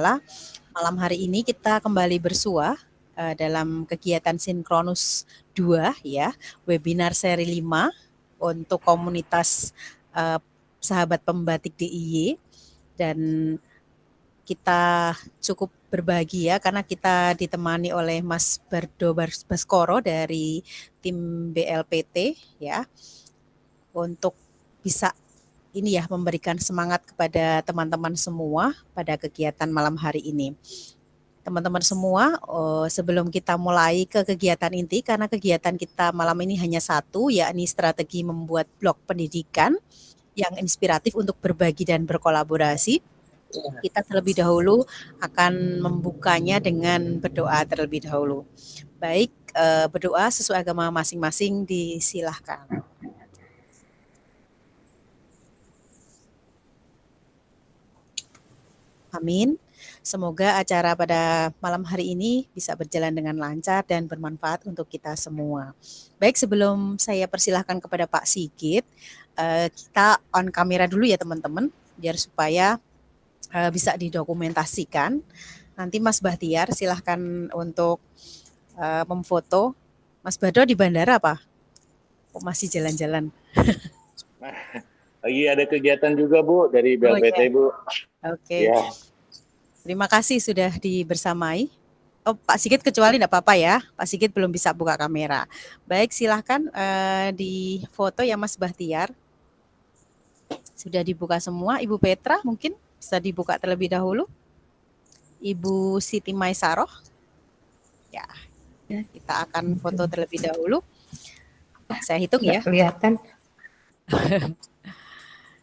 Malam hari ini kita kembali bersua dalam kegiatan Sinkronus 2 ya, webinar seri 5 untuk komunitas sahabat pembatik DIY, dan kita cukup berbahagia karena kita ditemani oleh Mas Bardo Baskoro dari tim BLPT ya, untuk bisa ini ya, memberikan semangat kepada teman-teman semua pada kegiatan malam hari ini. Teman-teman semua, sebelum kita mulai ke kegiatan inti, karena kegiatan kita malam ini hanya satu, yakni strategi membuat blog pendidikan yang inspiratif untuk berbagi dan berkolaborasi. Kita terlebih dahulu akan membukanya dengan berdoa terlebih dahulu. Baik, berdoa sesuai agama masing-masing, disilahkan. Amin. Semoga acara pada malam hari ini bisa berjalan dengan lancar dan bermanfaat untuk kita semua. Baik, sebelum saya persilahkan kepada Pak Sigit, kita on kamera dulu ya teman-teman, biar supaya bisa didokumentasikan. Nanti Mas Bahtiar silahkan untuk memfoto. Mas Bado di bandara apa? Oh, masih jalan-jalan. Lagi ada kegiatan juga Bu dari BLPT Bu. Oke. Ya. Terima kasih sudah dibersamai. Oh, Pak Sigit kecuali tidak apa-apa ya. Pak Sigit belum bisa buka kamera. Baik, silahkan di foto ya Mas Bahtiar. Sudah dibuka semua. Ibu Petra mungkin bisa dibuka terlebih dahulu. Ibu Siti Maisaroh. Ya, kita akan foto terlebih dahulu. Saya hitung ya. Kelihatan.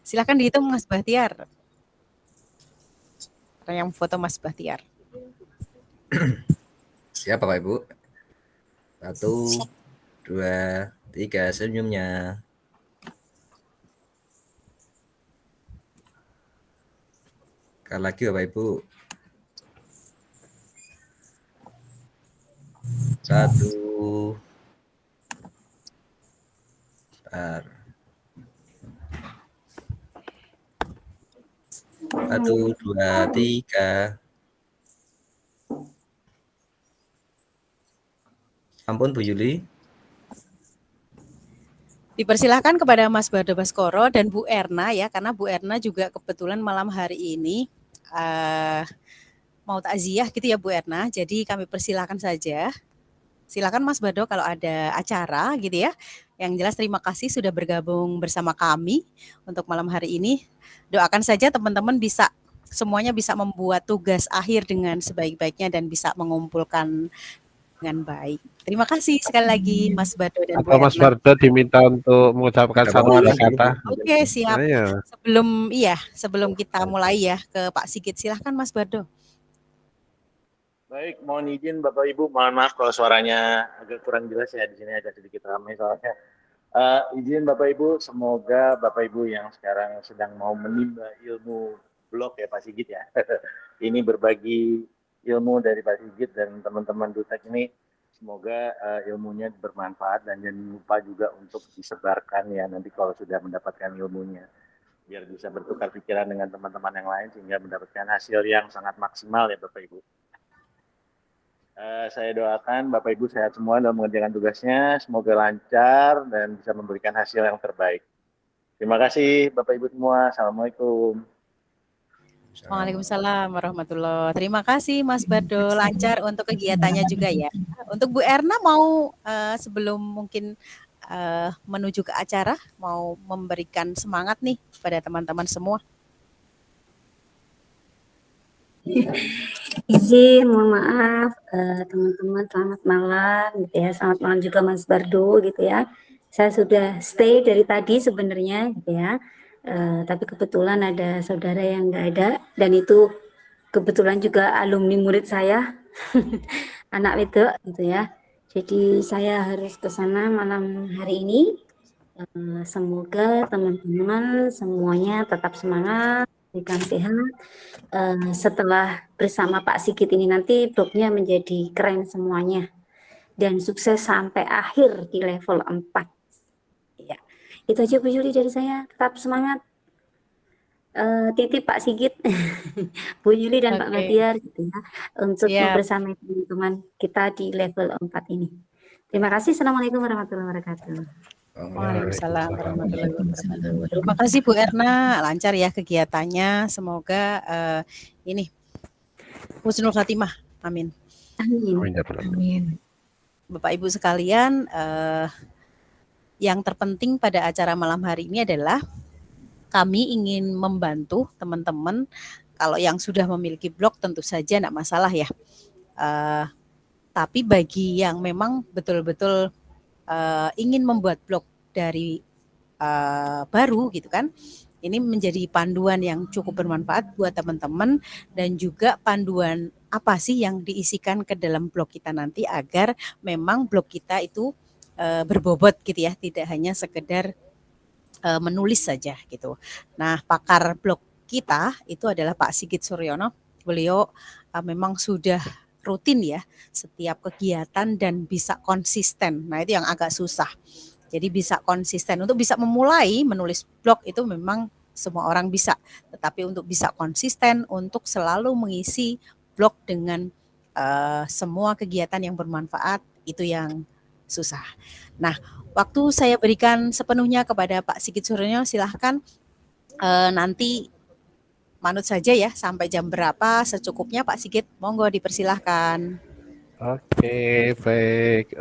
Silakan dihitung Mas Bahtiar. Yang foto Mas Bahtiar. Siapa Pak Ibu? 1, 2, 3, senyumnya. Sekali lagi Bapak Ibu. 1. Bentar. 1, 2, 3. Ampun Bu Yuli. Dipersilahkan kepada Mas Bardo Baskoro dan Bu Erna ya, karena Bu Erna juga kebetulan malam hari ini mau takziah gitu ya Bu Erna. Jadi kami persilahkan saja. Silakan Mas Bardo kalau ada acara gitu ya. Yang jelas terima kasih sudah bergabung bersama kami untuk malam hari ini. Doakan saja teman-teman bisa semuanya bisa membuat tugas akhir dengan sebaik-baiknya dan bisa mengumpulkan dengan baik. Terima kasih sekali lagi Mas Bardo dan Bu Erna. Mas Bardo diminta untuk mengucapkan satu kata. Oke, siap. Sebelum kita mulai ya ke Pak Sigit, silahkan Mas Bardo. Baik, mohon izin Bapak Ibu, mohon maaf kalau suaranya agak kurang jelas ya, di sini agak sedikit ramai soalnya. Izin Bapak Ibu, semoga Bapak Ibu yang sekarang sedang mau menimba ilmu blog ya Pak Sigit ya. Ini berbagi ilmu dari Pak Sigit dan teman-teman Dutek ini, semoga ilmunya bermanfaat dan jangan lupa juga untuk disebarkan ya nanti kalau sudah mendapatkan ilmunya. Biar bisa bertukar pikiran dengan teman-teman yang lain sehingga mendapatkan hasil yang sangat maksimal ya Bapak Ibu. Saya doakan Bapak Ibu sehat semua dalam mengerjakan tugasnya, semoga lancar dan bisa memberikan hasil yang terbaik. Terima kasih Bapak Ibu semua. Assalamualaikum. Waalaikumsalam warahmatullahi wabarakatuh. Terima kasih Mas Bardo, lancar untuk kegiatannya juga ya. Untuk Bu Erna mau sebelum mungkin menuju ke acara mau memberikan semangat nih pada teman-teman semua. Izin, mohon maaf teman-teman, selamat malam gitu ya. Selamat malam juga Mas Bardo gitu ya. Saya sudah stay dari tadi sebenarnya gitu ya. Tapi kebetulan ada saudara yang nggak ada dan itu kebetulan juga alumni murid saya, anak wedok gitu ya. Jadi saya harus ke sana malam hari ini. Semoga teman-teman semuanya tetap semangat, berikan sehat. Setelah bersama Pak Sigit ini nanti blognya menjadi keren semuanya dan sukses sampai akhir di level 4 ya. Itu aja Bu Yuli dari saya, tetap semangat. titip Pak Sigit, Bu Yuli dan Pak Oke, Bahtiar gitu ya, untuk siap. bersama teman-teman kita di level 4 ini. Terima kasih. Assalamualaikum warahmatullahi wabarakatuh. Waalaikumsalam warahmatullahi Waalaikumsalam wabarakatuh. Terima warahmatullahi kasih Bu Erna, lancar ya kegiatannya. Semoga ini husnul khatimah. Amin. Amin. Amin ya Rabbal alamin. Amin. Bapak Ibu sekalian, yang terpenting pada acara malam hari ini adalah kami ingin membantu teman-teman. Kalau yang sudah memiliki blog tentu saja tidak masalah ya. Tapi bagi yang memang betul-betul ingin membuat blog dari baru gitu kan, ini menjadi panduan yang cukup bermanfaat buat teman-teman dan juga panduan apa sih yang diisikan ke dalam blog kita nanti agar memang blog kita itu berbobot gitu ya, tidak hanya sekedar menulis saja gitu. Nah, pakar blog kita itu adalah Pak Sigit Suryono. Beliau memang sudah rutin ya setiap kegiatan dan bisa konsisten. Nah, itu yang agak susah. Jadi bisa konsisten. Untuk bisa memulai menulis blog itu memang semua orang bisa. Tetapi untuk bisa konsisten, untuk selalu mengisi blog dengan semua kegiatan yang bermanfaat, itu yang susah. Nah, waktu saya berikan sepenuhnya kepada Pak Sigit Suryono, silahkan nanti manut saja ya sampai jam berapa secukupnya Pak Sigit. Monggo dipersilahkan. Oke, baik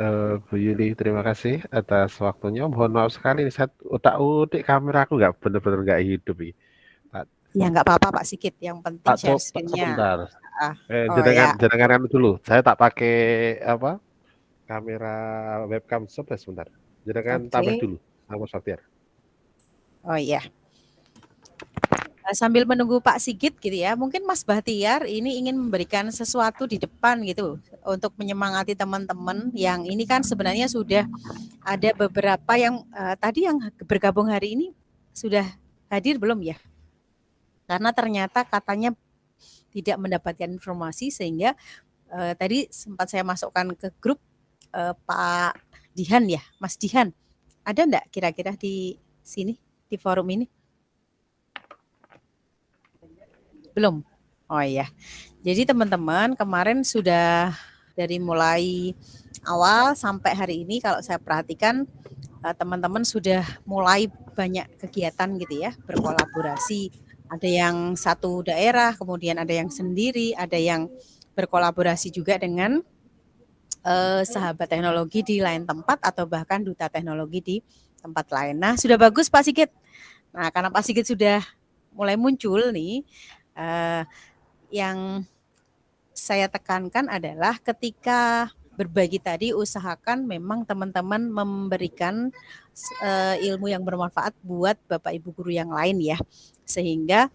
Bu Yuli, terima kasih atas waktunya. Mohon maaf sekali nih, saya utak-utik kamera aku benar-benar nggak hidup ini. Ya nggak apa-apa Pak Sigit, yang penting Tak share coba screen-nya. sebentar. Oh ya, Jenengan dulu. Saya tak pakai apa? Kamera webcam sebentar. Jenengan tambah oke. dulu sama Sofiar. Oh iya. Sambil menunggu Pak Sigit gitu ya, mungkin Mas Bahtiar ini ingin memberikan sesuatu di depan gitu untuk menyemangati teman-teman yang ini kan sebenarnya sudah ada beberapa yang tadi yang bergabung hari ini sudah hadir belum ya? Karena ternyata katanya tidak mendapatkan informasi sehingga tadi sempat saya masukkan ke grup Pak Dihan ya, Mas Dihan. Ada enggak kira-kira di sini di forum ini? Belum. Oh iya. Jadi teman-teman kemarin sudah dari mulai awal sampai hari ini kalau saya perhatikan teman-teman sudah mulai banyak kegiatan gitu ya, berkolaborasi. Ada yang satu daerah, kemudian ada yang sendiri, ada yang berkolaborasi juga dengan sahabat teknologi di lain tempat atau bahkan duta teknologi di tempat lain. Nah, sudah bagus Pak Sigit. Nah, karena Pak Sigit sudah mulai muncul nih, yang saya tekankan adalah ketika berbagi tadi usahakan memang teman-teman memberikan ilmu yang bermanfaat buat Bapak Ibu guru yang lain ya. Sehingga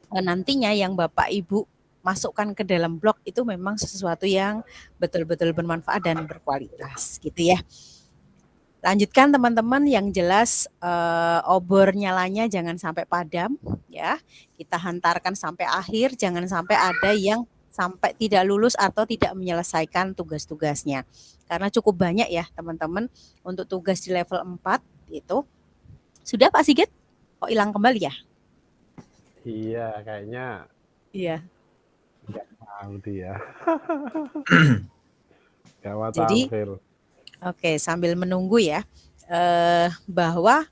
nantinya yang Bapak Ibu masukkan ke dalam blog itu memang sesuatu yang betul-betul bermanfaat dan berkualitas gitu ya. Lanjutkan teman-teman, yang jelas obor nyalanya jangan sampai padam ya. Kita hantarkan sampai akhir, jangan sampai ada yang sampai tidak lulus atau tidak menyelesaikan tugas-tugasnya. Karena cukup banyak ya teman-teman untuk tugas di level 4 itu. Sudah Pak Sigit? Kok hilang kembali ya? Iya, kayaknya Iya. nggak tahu dia. Gawat Jadi tampil. oke, sambil menunggu ya, bahwa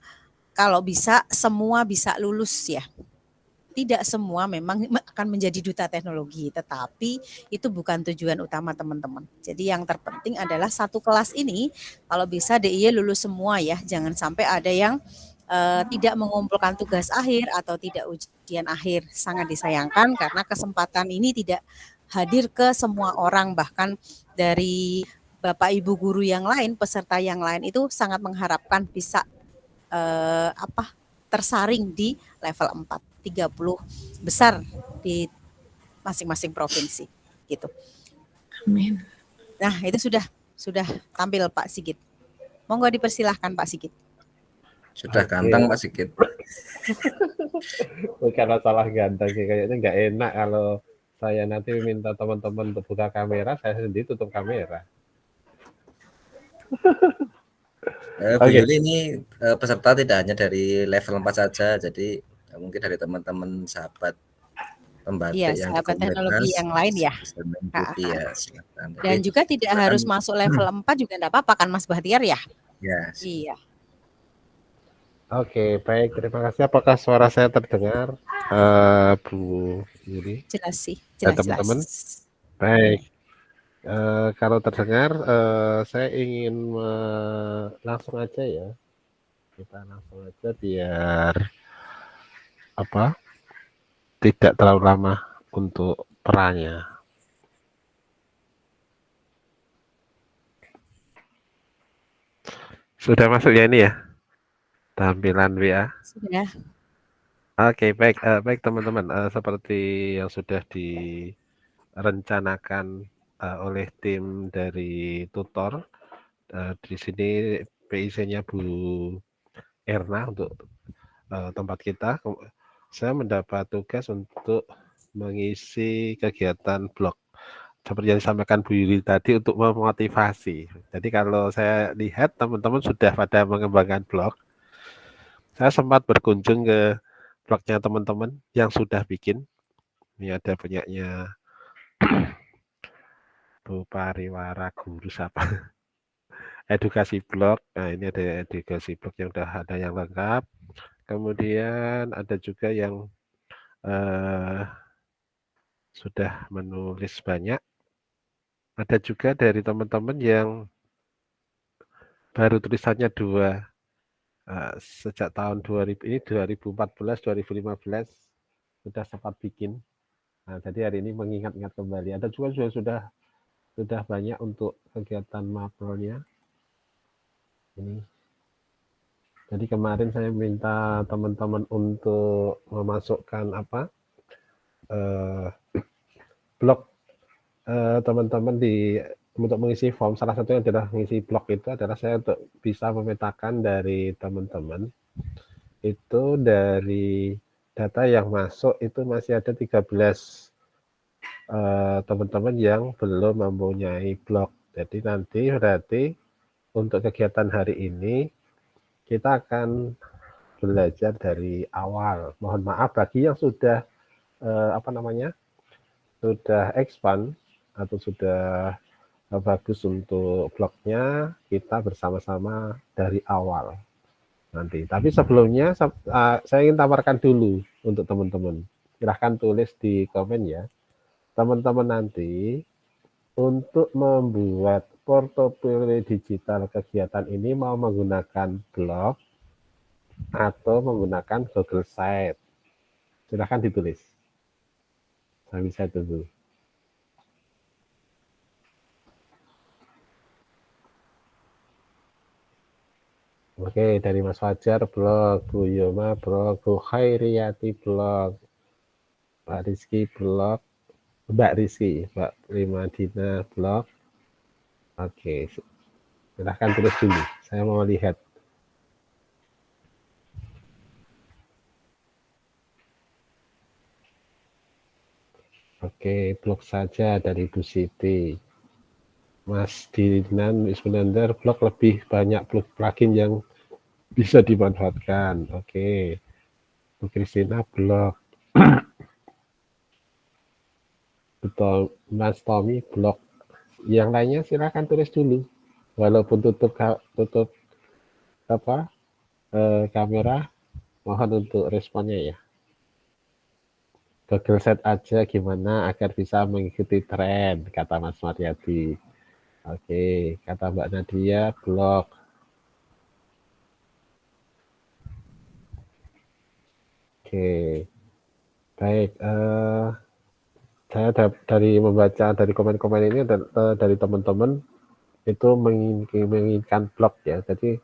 kalau bisa semua bisa lulus ya. Tidak semua memang akan menjadi duta teknologi, tetapi itu bukan tujuan utama teman-teman. Jadi yang terpenting adalah satu kelas ini kalau bisa DIY lulus semua ya, jangan sampai ada yang tidak mengumpulkan tugas akhir atau tidak ujian akhir. Sangat disayangkan karena kesempatan ini tidak hadir ke semua orang, bahkan dari Bapak Ibu guru yang lain, peserta yang lain itu sangat mengharapkan bisa tersaring di level 4, 30 besar di masing-masing provinsi gitu. Amin. Nah, itu sudah tampil Pak Sigit. Monggo dipersilahkan Pak Sigit. Sudah Oke. ganteng Pak Sigit. Bukan masalah ganteng sih, kayaknya nggak enak kalau saya nanti minta teman-teman untuk buka kamera, saya sendiri tutup kamera. Bu Oke. Yuli ini peserta tidak hanya dari level 4 saja, jadi Mungkin dari teman-teman sahabat Iya, pembatik yang di sahabat teknologi komunitas yang lain ya. bisa mengikuti ya, silakan. Dan Tapi juga tidak silakan, harus masuk level 4 juga enggak apa-apa kan Mas Bahtiar ya? ya. Iya, Oke, baik. Terima kasih. Apakah suara saya terdengar, Bu Yuli jelas sih, dan jelas-jelas. teman-teman? Baik. Kalau terdengar, saya ingin langsung aja ya. Kita langsung aja biar apa? Tidak terlalu lama untuk perannya. Sudah masuk ya ini ya, tampilan WA. Sudah. Oke, baik, baik teman-teman. Seperti yang sudah direncanakan oleh tim dari tutor, di sini PIC-nya Bu Erna untuk tempat kita. Saya mendapat tugas untuk mengisi kegiatan blog. Seperti yang disampaikan Bu Yuli tadi untuk memotivasi. Jadi kalau saya lihat teman-teman sudah pada mengembangkan blog, saya sempat berkunjung ke blognya teman-teman yang sudah bikin. Ini ada punyanya Bu Pariwara Guru siapa? Edukasi blog. Nah, ini ada edukasi blog yang sudah ada yang lengkap. Kemudian ada juga yang sudah menulis banyak. Ada juga dari teman-teman yang baru tulisannya 2 sejak tahun 2000 ini 2014 2015 sudah sempat bikin. Nah, jadi hari ini mengingat-ingat kembali. Ada juga sudah banyak untuk kegiatan mapelnya. Ini. Jadi kemarin saya minta teman-teman untuk memasukkan blog teman-teman untuk mengisi form. Salah satunya adalah mengisi blog itu adalah saya untuk bisa memetakan dari teman-teman itu dari data yang masuk itu masih ada 13 teman-teman yang belum mempunyai blog. Jadi nanti berarti untuk kegiatan hari ini kita akan belajar dari awal. Mohon maaf bagi yang sudah sudah expand atau sudah bagus untuk blognya, kita bersama-sama dari awal nanti. Tapi sebelumnya saya ingin tawarkan dulu untuk teman-teman. Silahkan tulis di komen ya. Teman-teman nanti untuk membuat portofolio digital kegiatan ini mau menggunakan blog atau menggunakan Google Site. Silahkan ditulis. Saya bisa tunggu. Oke, dari Mas Fajar blog, Bu Yoma blog, Bu Khairiyati blog, Pak Rizky blog, Mbak Rizky, Mbak Primadina blog. Oke, silahkan tulis dulu. Saya mau lihat. Oke, blog saja dari Bu Siti. Mas Dinan Ismunandar blog lebih banyak plugin yang bisa dimanfaatkan. Oke. Bu Kristina blog. Betul, Mas Tommy blog. Yang lainnya silakan tulis dulu. Walaupun tutup kamera, mohon untuk responnya ya. Google Set aja gimana agar bisa mengikuti tren, kata Mas Mariati. Oke, kata Mbak Nadia blog. Oke, baik. Saya dari membaca dari komen-komen ini dari teman-teman itu menginginkan blog ya. Jadi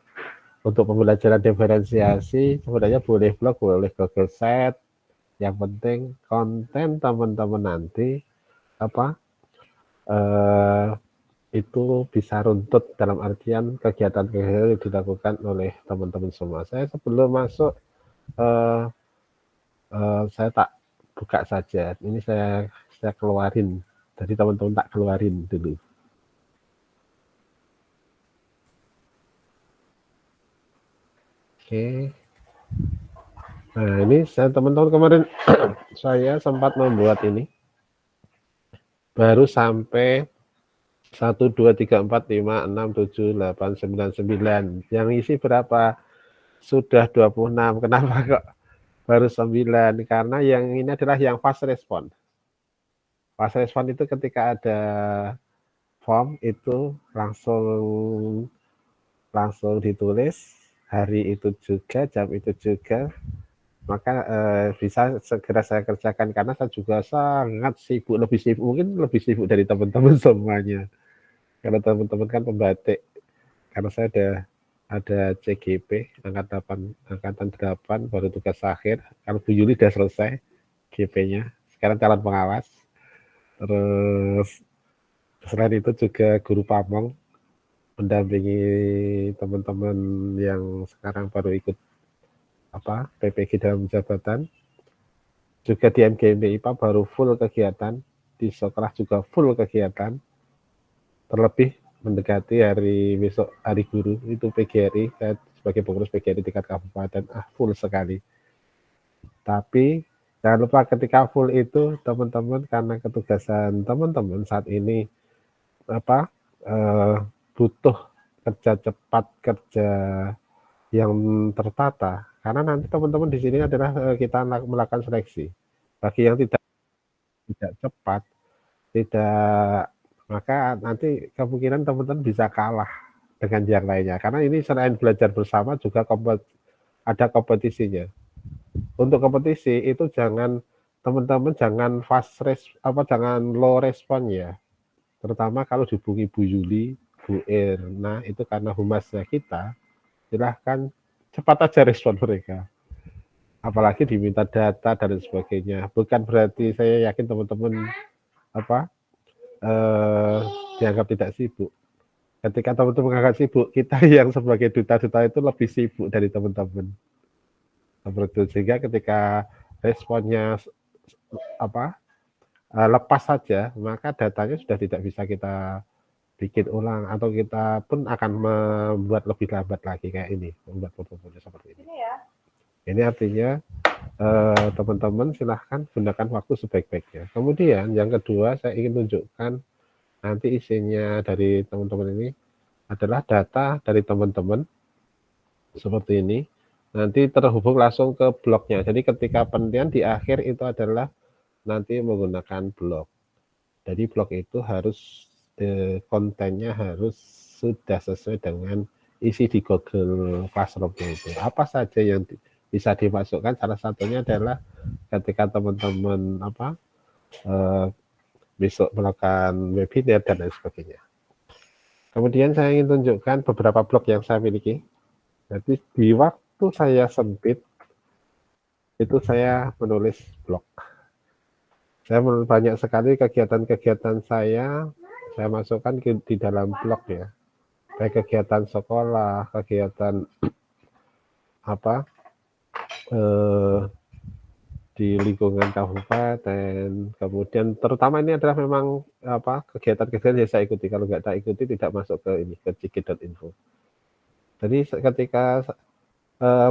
untuk pembelajaran diferensiasi sebenarnya boleh blog, boleh Google Set. Yang penting konten teman-teman nanti itu bisa runtut dalam artian kegiatan-kegiatan yang dilakukan oleh teman-teman semua. Saya sebelum masuk saya tak buka saja. Ini saya keluarin. Jadi teman-teman tak keluarin dulu. Oke. Nah, ini teman-teman kemarin saya sempat membuat ini. Baru sampai 1, 2, 3, 4, 5, 6, 7, 8, 9, 9. Yang isi berapa? Sudah 26. Kenapa kok baru 9? Karena yang ini adalah yang fast respon. Fast respon itu ketika ada form itu langsung ditulis hari itu juga, jam itu juga, maka bisa segera saya kerjakan karena saya juga sangat sibuk, mungkin lebih sibuk dari teman-teman semuanya. Karena teman-teman kan pembatik, karena saya ada CGP angkatan 8 baru tugas akhir. Kalau Bu Yuli sudah selesai GP-nya, sekarang calon pengawas. Terus selain itu juga guru pamong, mendampingi teman-teman yang sekarang baru ikut PPG dalam jabatan. Juga di MGMP IPA baru full kegiatan, di sekolah juga full kegiatan. Terlebih mendekati besok hari guru itu PGRI, saya sebagai pengurus PGRI tingkat kabupaten full sekali. Tapi jangan lupa ketika full itu teman-teman, karena ketugasan teman-teman saat ini butuh kerja cepat, kerja yang tertata, karena nanti teman-teman di sini adalah kita melakukan seleksi. Bagi yang tidak cepat, maka nanti kemungkinan teman-teman bisa kalah dengan yang lainnya. Karena ini selain belajar bersama juga ada kompetisinya. Untuk kompetisi itu teman-teman jangan jangan low respon ya. Terutama kalau dihubungi Bu Yuli, Bu Erna, itu karena humasnya kita, silahkan cepat aja respon mereka. Apalagi diminta data dan sebagainya. Bukan berarti saya yakin teman-teman dianggap tidak sibuk. Ketika teman-teman menganggap sibuk, kita yang sebagai duta-duta itu lebih sibuk dari teman-teman. Seperti itu. Sehingga ketika responnya lepas saja, maka datanya sudah tidak bisa kita bikin ulang, atau kita pun akan membuat lebih lambat lagi kayak ini, membuat portofolio seperti ini. Ini artinya teman-teman silahkan gunakan waktu sebaik-baiknya. Kemudian yang kedua saya ingin tunjukkan nanti isinya dari teman-teman ini adalah data dari teman-teman seperti ini. Nanti terhubung langsung ke blognya. Jadi ketika penelitian di akhir itu adalah nanti menggunakan blog. Jadi blog itu harus kontennya harus sudah sesuai dengan isi di Google Classroom itu. Apa saja yang bisa dimasukkan, salah satunya adalah ketika teman-teman besok melakukan webinar dan lain sebagainya. Kemudian saya ingin tunjukkan beberapa blog yang saya miliki. Jadi di waktu saya sempit itu saya menulis blog. Saya banyak sekali kegiatan-kegiatan saya masukkan di dalam blog ya. Baik kegiatan sekolah, kegiatan di lingkungan kabupaten, kemudian terutama ini adalah memang kegiatan-kegiatan yang saya ikuti. Kalau nggak saya ikuti tidak masuk ke cigit.info. Jadi ketika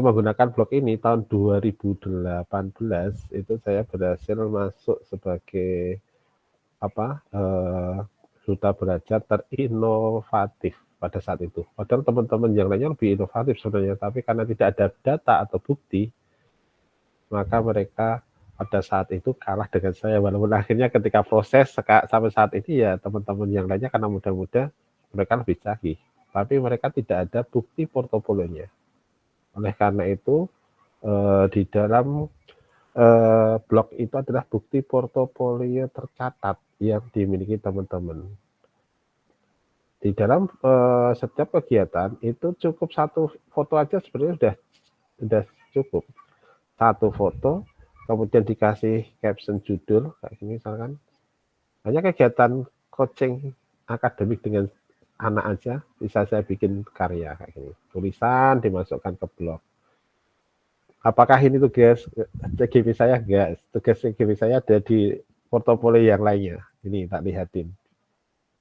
menggunakan blog ini tahun 2018 itu saya berhasil masuk sebagai duta belajar terinovatif pada saat itu. Padahal teman-teman yang lainnya lebih inovatif sebenarnya, tapi karena tidak ada data atau bukti, maka mereka pada saat itu kalah dengan saya. Walaupun akhirnya ketika proses sampai saat ini ya teman-teman yang lainnya karena muda-muda mereka lebih canggih, tapi mereka tidak ada bukti portofolionya. Oleh karena itu di dalam blog itu adalah bukti portofolio tercatat yang dimiliki teman-teman. Di dalam setiap kegiatan itu cukup satu foto aja sebenarnya sudah cukup. Satu foto, kemudian dikasih caption judul kayak gini misalkan. Hanya kegiatan coaching akademik dengan anak aja bisa saya bikin karya kayak gini. Tulisan dimasukkan ke blog. Apakah ini tugas CGP saya? Enggak. Tugas CGP saya ada di portofolio yang lainnya. Ini tak lihatin.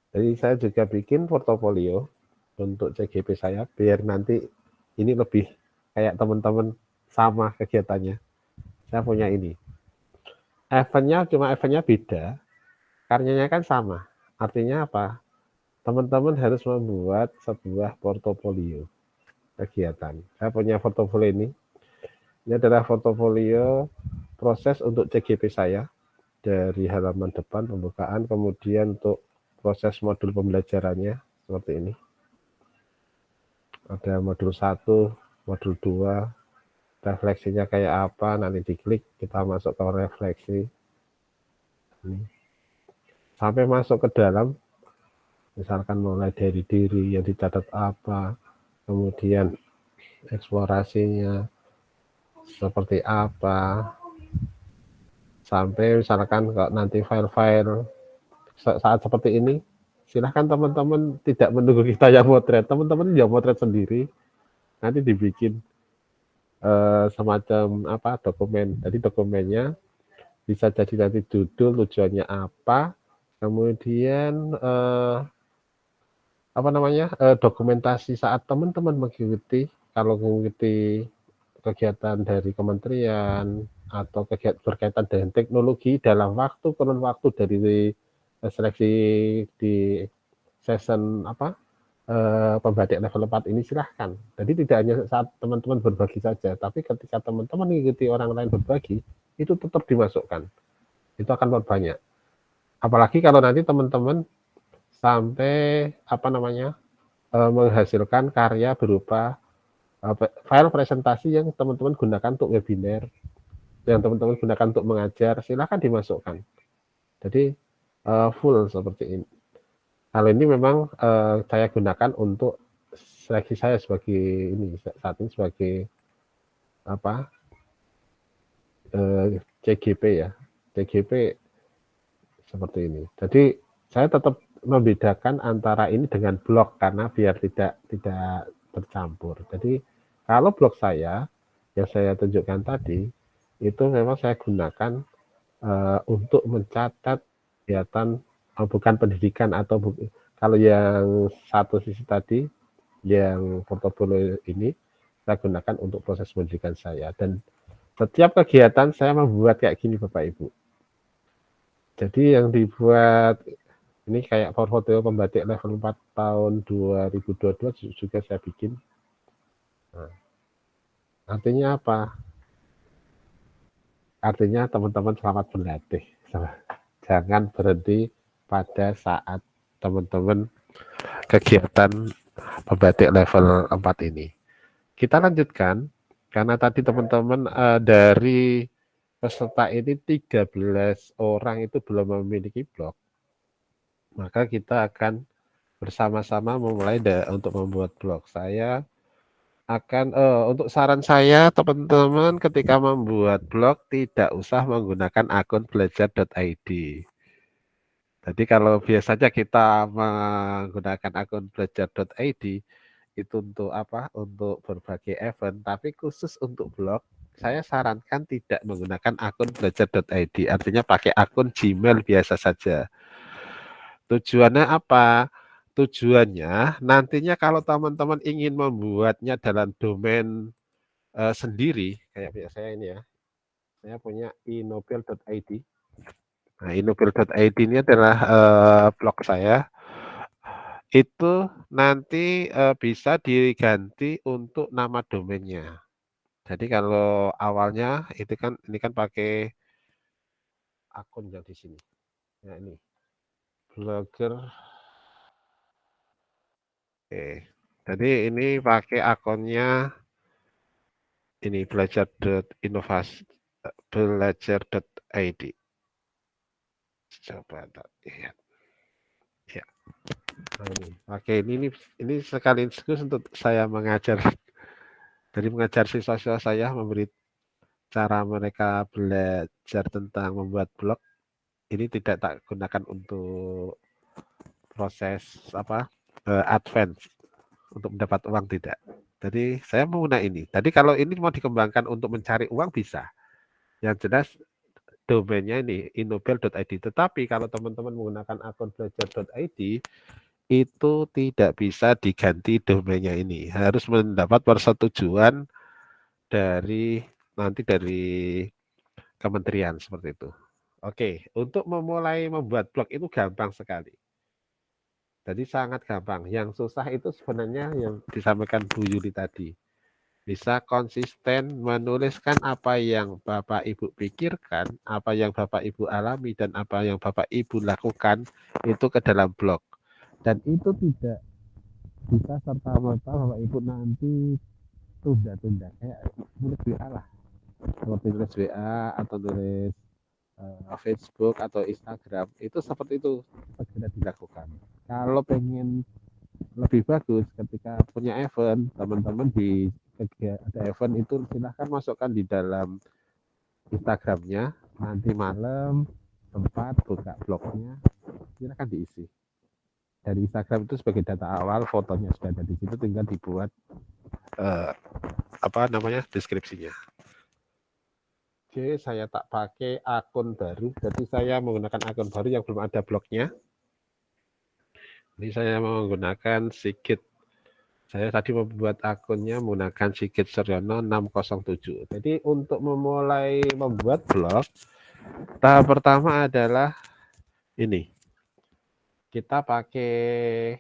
Jadi saya juga bikin portofolio untuk CGP saya biar nanti ini lebih kayak teman-teman sama kegiatannya. Saya punya ini. Eventnya beda, karyanya kan sama. Artinya apa? Teman-teman harus membuat sebuah portofolio kegiatan. Saya punya portofolio ini. Ini adalah portofolio proses untuk CGP saya dari halaman depan pembukaan, kemudian untuk proses modul pembelajarannya seperti ini. Ada modul 1, modul 2, refleksinya kayak apa, nanti diklik kita masuk ke refleksi. Ini. Sampai masuk ke dalam, misalkan mulai dari diri yang dicatat apa, kemudian eksplorasinya seperti apa, sampai misalkan kalau nanti file-file saat seperti ini, silahkan teman-teman tidak menunggu kita yang motret, teman-teman yang motret sendiri, nanti dibikin semacam apa dokumen. Jadi dokumennya bisa jadi nanti judul, tujuannya apa, kemudian apa namanya dokumentasi saat teman-teman mengikuti, kalau mengikuti kegiatan dari kementerian atau kegiatan berkaitan dengan teknologi dalam kurun waktu dari seleksi di season apa pembatik level 4 ini silahkan. Jadi tidak hanya saat teman-teman berbagi saja, tapi ketika teman-teman mengikuti orang lain berbagi, itu tetap dimasukkan. Itu akan berbanyak. Apalagi kalau nanti teman-teman sampai apa namanya menghasilkan karya berupa file presentasi yang teman-teman gunakan untuk webinar, yang teman-teman gunakan untuk mengajar, silahkan dimasukkan. Jadi full seperti ini. Hal ini memang saya gunakan untuk seleksi saya sebagai ini saat ini sebagai apa CGP ya, CGP seperti ini. Jadi saya tetap membedakan antara ini dengan blog karena biar tidak bercampur. Jadi kalau blog saya yang saya tunjukkan tadi itu memang saya gunakan untuk mencatat kegiatan bukan pendidikan atau kalau yang satu sisi tadi yang portofolio ini saya gunakan untuk proses pendidikan saya, dan setiap kegiatan saya membuat kayak gini Bapak Ibu. Jadi yang dibuat ini kayak portofolio pembatik level 4 tahun 2022 juga saya bikin. Nah, artinya apa? Artinya teman-teman selamat berlatih. Jangan berhenti pada saat teman-teman kegiatan pembatik level 4 ini. Kita lanjutkan, karena tadi teman-teman dari peserta ini 13 orang itu belum memiliki blog. Maka kita akan bersama-sama memulai untuk membuat blog. Saya akan untuk saran saya teman-teman ketika membuat blog tidak usah menggunakan akun belajar.id. Jadi kalau biasanya kita menggunakan akun belajar.id itu untuk apa? Untuk berbagai event, tapi khusus untuk blog saya sarankan tidak menggunakan akun belajar.id. Artinya pakai akun Gmail biasa saja. Tujuannya apa? Tujuannya nantinya kalau teman-teman ingin membuatnya dalam domain sendiri, kayak saya ini ya, saya punya inobel.id. Nah, inobel.id ini adalah blog saya. Itu nanti bisa diganti untuk nama domainnya. Jadi kalau awalnya itu kan ini kan pakai akun yang di sini. Ya ini blogger. Oke. Jadi ini pakai akunnya ini belajar.id. Coba lihat. Ya. Nah, ini pakai ini sekaligus untuk saya mengajar. Dari mengajar siswa-siswa saya memberi cara mereka belajar tentang membuat blog. Ini tidak tak gunakan untuk proses apa advance untuk mendapat uang, tidak. Jadi saya menggunakan ini. Tadi kalau ini mau dikembangkan untuk mencari uang bisa. Yang jelas domainnya ini inobel.id. Tetapi kalau teman-teman menggunakan akun belajar.id itu tidak bisa diganti domainnya ini. Harus mendapat persetujuan dari nanti dari kementerian seperti itu. Oke, untuk memulai membuat blog itu gampang sekali. Jadi sangat gampang. Yang susah itu sebenarnya yang disampaikan Bu Yuli tadi. Bisa konsisten menuliskan apa yang Bapak Ibu pikirkan, apa yang Bapak Ibu alami, dan apa yang Bapak Ibu lakukan itu ke dalam blog. Dan itu tidak bisa serta-merta Bapak Ibu nanti tunda-tunda. Kayak nulis WA lah. Seperti nulis WA atau nulis Facebook atau Instagram. Itu seperti itu segera dilakukan. Kalau pengen lebih bagus ketika punya event, teman-teman di ada event itu silahkan masukkan di dalam Instagramnya, nanti malam tempat buka blognya silahkan diisi. Dari Instagram itu sebagai data awal, fotonya sudah ada di situ, tinggal dibuat deskripsinya. Oke, saya tak pakai akun baru, jadi saya menggunakan akun baru yang belum ada blognya. Ini saya menggunakan Sigit. Saya tadi membuat akunnya menggunakan Sigit Suryono 607. Jadi untuk memulai membuat blog, tahap pertama adalah ini. Kita pakai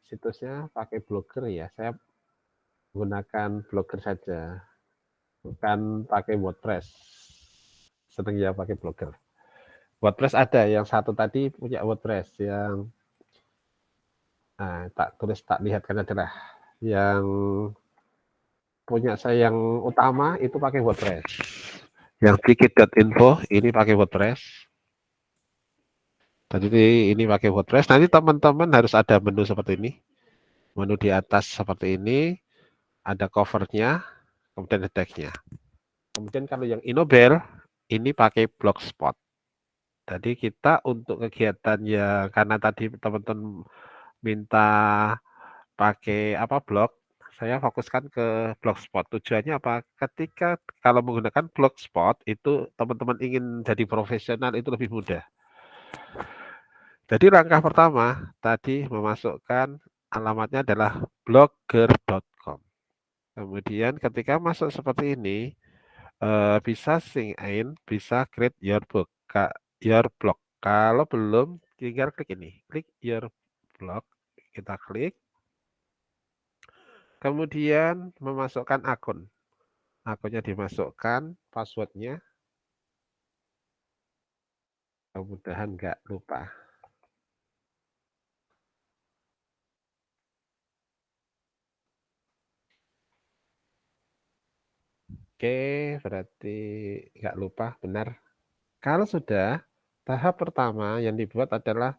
situsnya, pakai Blogger ya. Saya menggunakan Blogger saja, bukan pakai WordPress. Senang ya pakai Blogger. WordPress ada, yang satu tadi punya WordPress, yang tak lihatkan adalah yang punya saya yang utama itu pakai WordPress. Yang Dikit.info ini pakai WordPress. Jadi ini pakai WordPress. Nanti teman-teman harus ada menu seperti ini. Menu di atas seperti ini. Ada covernya. Kemudian ada tag-nya. Kemudian kalau yang Inobel ini pakai Blogspot. Jadi kita untuk kegiatan ya, karena tadi teman-teman minta pakai blog, saya fokuskan ke Blogspot. Tujuannya apa? Ketika kalau menggunakan Blogspot itu teman-teman ingin jadi profesional itu lebih mudah. Jadi langkah pertama tadi memasukkan alamatnya adalah blogger.com. Kemudian ketika masuk seperti ini bisa sign in, bisa create your blog. Kalau belum tinggal klik ini, klik your blog, kita klik. Kemudian memasukkan akun. Akunnya dimasukkan, passwordnya. Mudah-mudahan nggak lupa. Oke, berarti nggak lupa, benar. Kalau sudah, tahap pertama yang dibuat adalah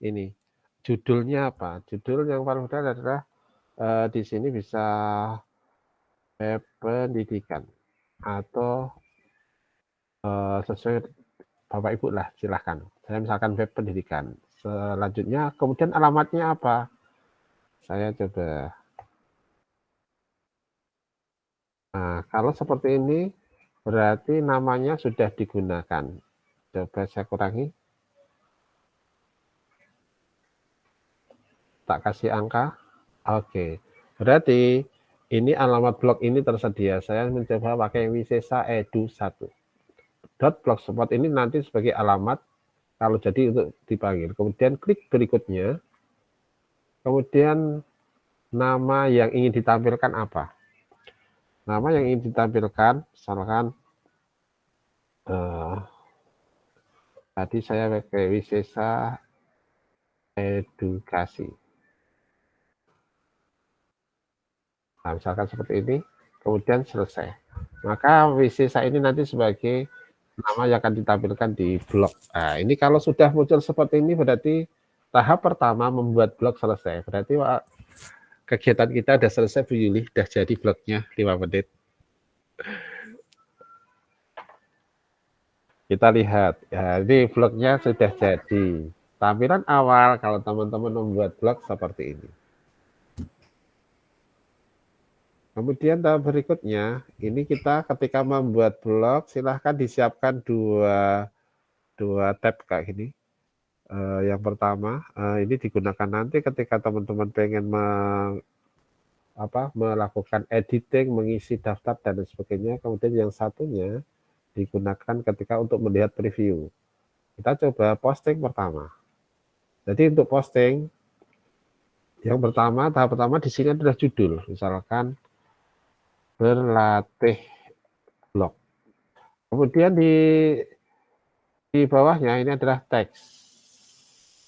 ini. Judulnya apa? Judul yang paling mudah adalah di sini bisa web pendidikan atau sesuai Bapak Ibu lah, silahkan. Saya misalkan web pendidikan. Selanjutnya, kemudian alamatnya apa? Saya coba. Nah, kalau seperti ini, berarti namanya sudah digunakan. Coba saya kurangi. Tak kasih angka. Oke. Berarti ini alamat blog ini tersedia. Saya mencoba pakai Wisesa Edu 1. .blogspot ini nanti sebagai alamat kalau jadi untuk dipanggil. Kemudian klik berikutnya. Kemudian nama yang ingin ditampilkan apa? Nama yang ingin ditampilkan, misalkan tadi saya pakai Wisesa Edukasi. Nah, misalkan seperti ini, kemudian selesai. Maka Wisesa ini nanti sebagai nama yang akan ditampilkan di blog. Nah, ini kalau sudah muncul seperti ini berarti tahap pertama membuat blog selesai. Berarti kegiatan kita sudah selesai, Bu Yuli. Sudah jadi blognya 5 menit. Kita lihat. Ya, ini blognya sudah jadi. Tampilan awal kalau teman-teman membuat blog seperti ini. Kemudian tahap berikutnya, ini kita ketika membuat blog, silahkan disiapkan dua tab kayak gini. Yang pertama, ini digunakan nanti ketika teman-teman pengen melakukan editing, mengisi daftar dan sebagainya. Kemudian yang satunya, digunakan ketika untuk melihat preview. Kita coba posting pertama. Jadi untuk posting yang pertama, tahap pertama di sini adalah judul, misalkan berlatih blog. Kemudian di bawahnya ini adalah teks.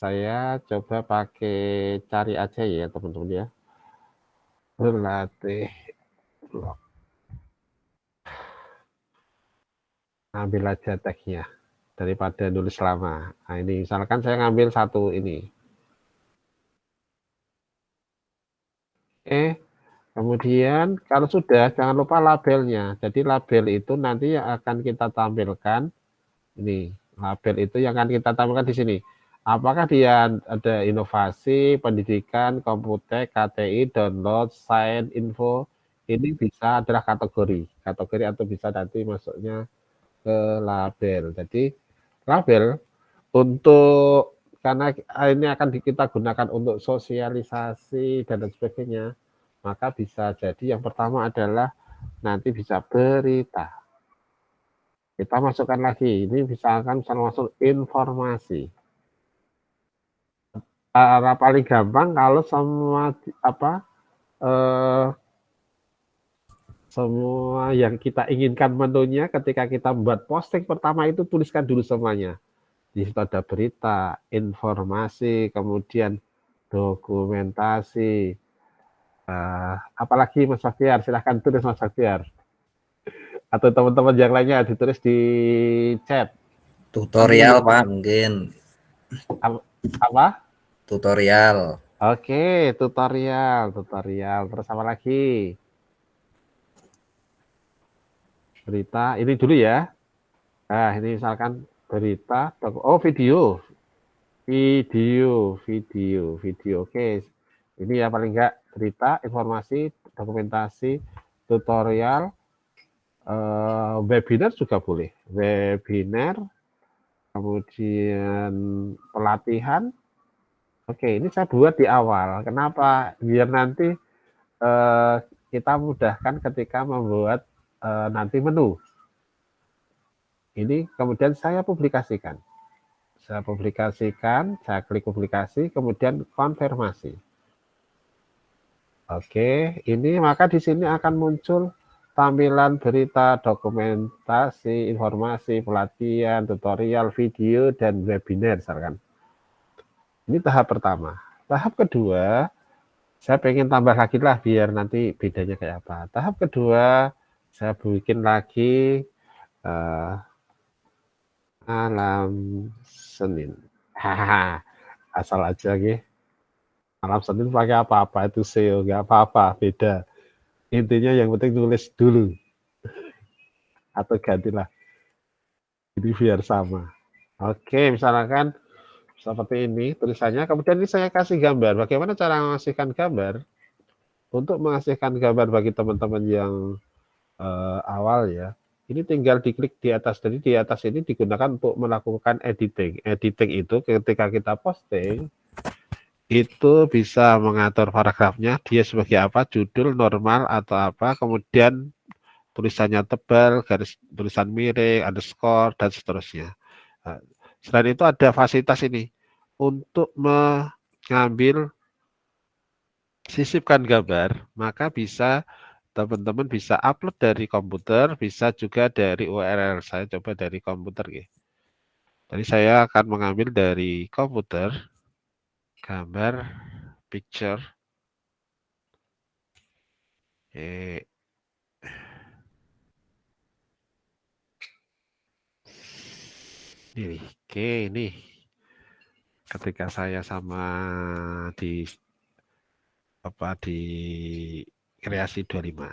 Saya coba pakai cari aja ya teman-teman ya. Berlatih blog. Ambil aja teksnya daripada nulis lama. Nah ini misalkan saya ngambil satu ini. Kemudian kalau sudah jangan lupa labelnya. Jadi label itu nanti yang akan kita tampilkan. Ini label itu yang akan kita tampilkan di sini. Apakah dia ada inovasi, pendidikan, komputer, KTI, download, sains, info. Ini bisa adalah kategori atau bisa nanti masuknya ke label. Jadi label untuk karena ini akan kita gunakan untuk sosialisasi dan lain sebagainya, maka bisa jadi yang pertama adalah nanti bisa berita. Kita masukkan lagi, ini misalkan masuk informasi. Cara paling gampang kalau semua yang kita inginkan menunya ketika kita membuat posting pertama itu tuliskan dulu semuanya. Di situ ada berita, informasi, kemudian dokumentasi. Apalagi Mas Faktiar, silahkan tulis Mas Faktiar. Atau teman-teman yang lainnya ditulis di chat. Tutorial Pak mungkin. Apa? Tutorial. Oke, tutorial. Terus apa lagi? Berita, ini dulu ya. Nah, ini misalkan berita, video. Oke, ini ya paling enggak berita, informasi, dokumentasi, tutorial, webinar juga boleh. Webinar, kemudian pelatihan. Oke, ini saya buat di awal. Kenapa? Biar nanti kita mudahkan ketika membuat nanti menu. Ini kemudian saya publikasikan. Saya klik publikasi, kemudian konfirmasi. Oke, ini maka di sini akan muncul tampilan berita, dokumentasi, informasi, pelatihan, tutorial, video, dan webinar misalkan. Ini tahap pertama. Tahap kedua, saya pengen tambah lagi lah biar nanti bedanya kayak apa. Tahap kedua, saya bikin lagi malam Senin. Asal aja gitu. Malam Senin pakai apa-apa itu SEO, nggak apa-apa, beda. Intinya yang penting tulis dulu. Atau gantilah. Jadi biar sama. Oke, misalkan seperti ini tulisannya. Kemudian ini saya kasih gambar. Bagaimana cara mengasihkan gambar? Untuk mengasihkan gambar bagi teman-teman yang awal ya. Ini tinggal diklik di atas. Jadi di atas ini digunakan untuk melakukan editing. Editing itu ketika kita posting, itu bisa mengatur paragrafnya, dia sebagai apa, judul, normal, atau apa, kemudian tulisannya tebal, garis tulisan miring, underscore, dan seterusnya. Nah, selain itu ada fasilitas ini, untuk mengambil sisipkan gambar, maka bisa teman-teman bisa upload dari komputer, bisa juga dari URL. Saya coba dari komputer ya. Jadi saya akan mengambil dari komputer gambar picture. Ini ketika saya sama di kreasi 25.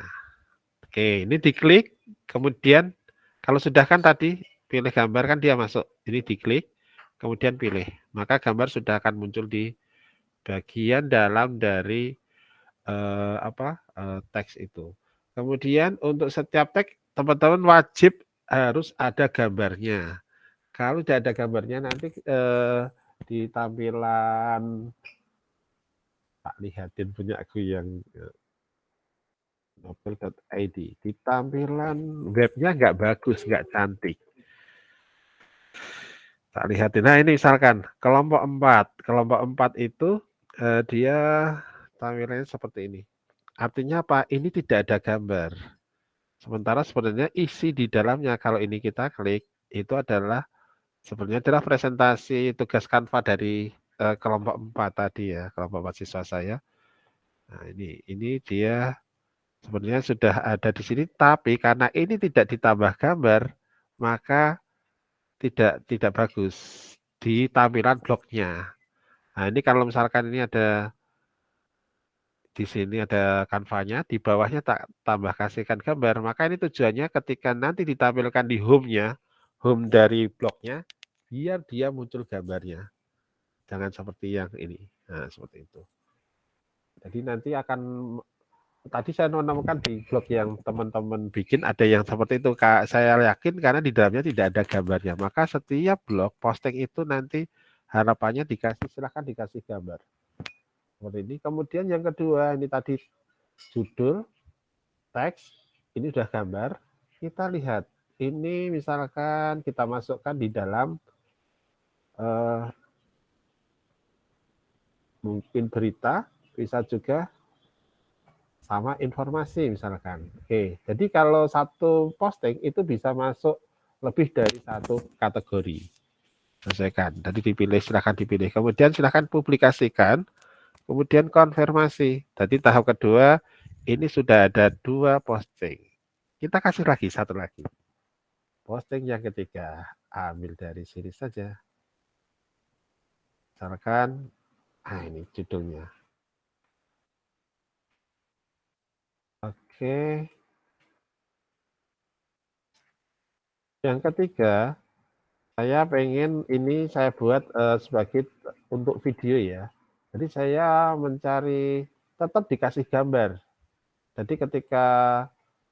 Oke, ini diklik, kemudian kalau sudah kan tadi pilih gambar kan dia masuk. Ini diklik, kemudian pilih, maka gambar sudah akan muncul di bagian dalam dari teks itu. Kemudian untuk setiap teks teman-teman wajib harus ada gambarnya. Kalau tidak ada gambarnya nanti di tampilan, tak lihatin punya aku yang Nobel.id. Di tampilan webnya nggak bagus, nggak cantik. Tak lihatin. Nah ini misalkan kelompok 4. Kelompok 4 itu dia tampilannya seperti ini. Artinya apa? Ini tidak ada gambar. Sementara sebenarnya isi di dalamnya kalau ini kita klik itu adalah sebenarnya adalah presentasi tugas Canva dari kelompok 4 tadi ya, kelompok 4 siswa saya. Nah, ini dia sebenarnya sudah ada di sini, tapi karena ini tidak ditambah gambar, maka tidak bagus di tampilan blognya. Nah, ini kalau misalkan ini ada di sini ada kanvanya, di bawahnya tak tambah kasihkan gambar, maka ini tujuannya ketika nanti ditampilkan di home-nya, home dari blognya, biar dia muncul gambarnya. Jangan seperti yang ini. Nah, seperti itu. Jadi nanti akan, tadi saya menemukan di blog yang teman-teman bikin ada yang seperti itu. Kak, saya yakin karena di dalamnya tidak ada gambarnya. Maka setiap blog posting itu nanti harapannya dikasih, silahkan dikasih gambar. Seperti ini. Kemudian yang kedua, ini tadi judul, teks, ini sudah gambar. Kita lihat, ini misalkan kita masukkan di dalam mungkin berita, bisa juga sama informasi misalkan. Oke, jadi kalau satu posting itu bisa masuk lebih dari satu kategori. Selesaikan. Jadi dipilih, silahkan dipilih. Kemudian silahkan publikasikan. Kemudian konfirmasi. Jadi tahap kedua, ini sudah ada 2 posting. Kita kasih lagi, satu lagi. Posting yang ketiga, ambil dari sini saja. Misalkan, ini judulnya. Oke. Yang ketiga, saya pengen ini saya buat sebagai untuk video ya. Jadi saya mencari tetap dikasih gambar. Jadi ketika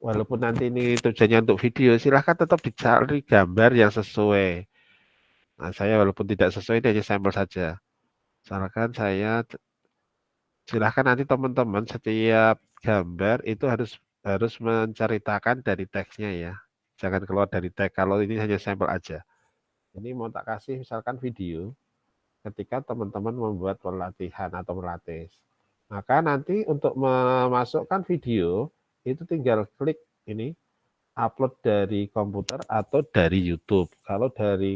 walaupun nanti ini tujuannya untuk video, silahkan tetap dicari gambar yang sesuai. Nah, saya walaupun tidak sesuai, ini hanya sampel saja. Misalkan saya, silahkan nanti teman-teman setiap gambar itu harus menceritakan dari teksnya ya. Jangan keluar dari teks, kalau ini hanya sampel aja. Ini mau tak kasih misalkan video ketika teman-teman membuat pelatihan atau melatih. Maka nanti untuk memasukkan video, itu tinggal klik ini, upload dari komputer atau dari YouTube. Kalau dari,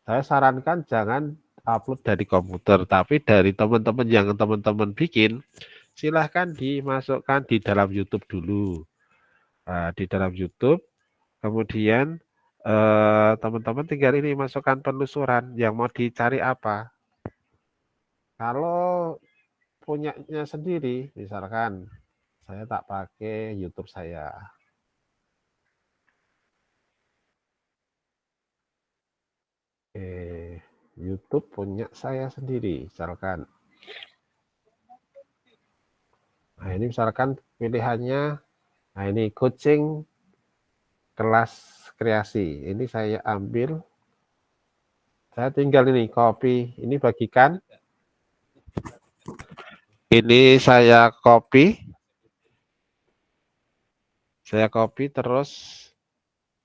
saya sarankan jangan upload dari komputer, tapi dari teman-teman yang teman-teman bikin, silahkan dimasukkan di dalam YouTube dulu. Nah, di dalam YouTube, kemudian teman-teman tinggal ini masukkan penelusuran yang mau dicari apa. Kalau punyanya sendiri, misalkan saya tak pakai YouTube saya. YouTube punya saya sendiri, misalkan. Nah, ini misalkan pilihannya, nah ini coaching kelas kreasi. Ini saya ambil, saya tinggal ini copy, ini bagikan. Ini saya copy terus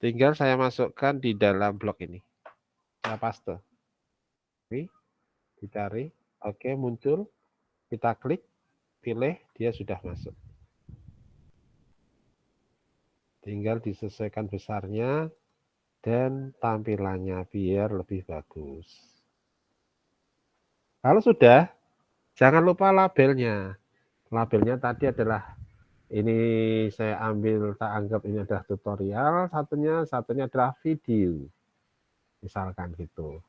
tinggal saya masukkan di dalam blog ini. Saya paste. Ini dicari, oke muncul, kita klik, pilih, dia sudah masuk. Tinggal disesuaikan besarnya dan tampilannya biar lebih bagus. Kalau sudah, jangan lupa labelnya. Labelnya tadi adalah ini saya ambil, tak anggap ini adalah tutorial, satunya adalah video. Misalkan gitu.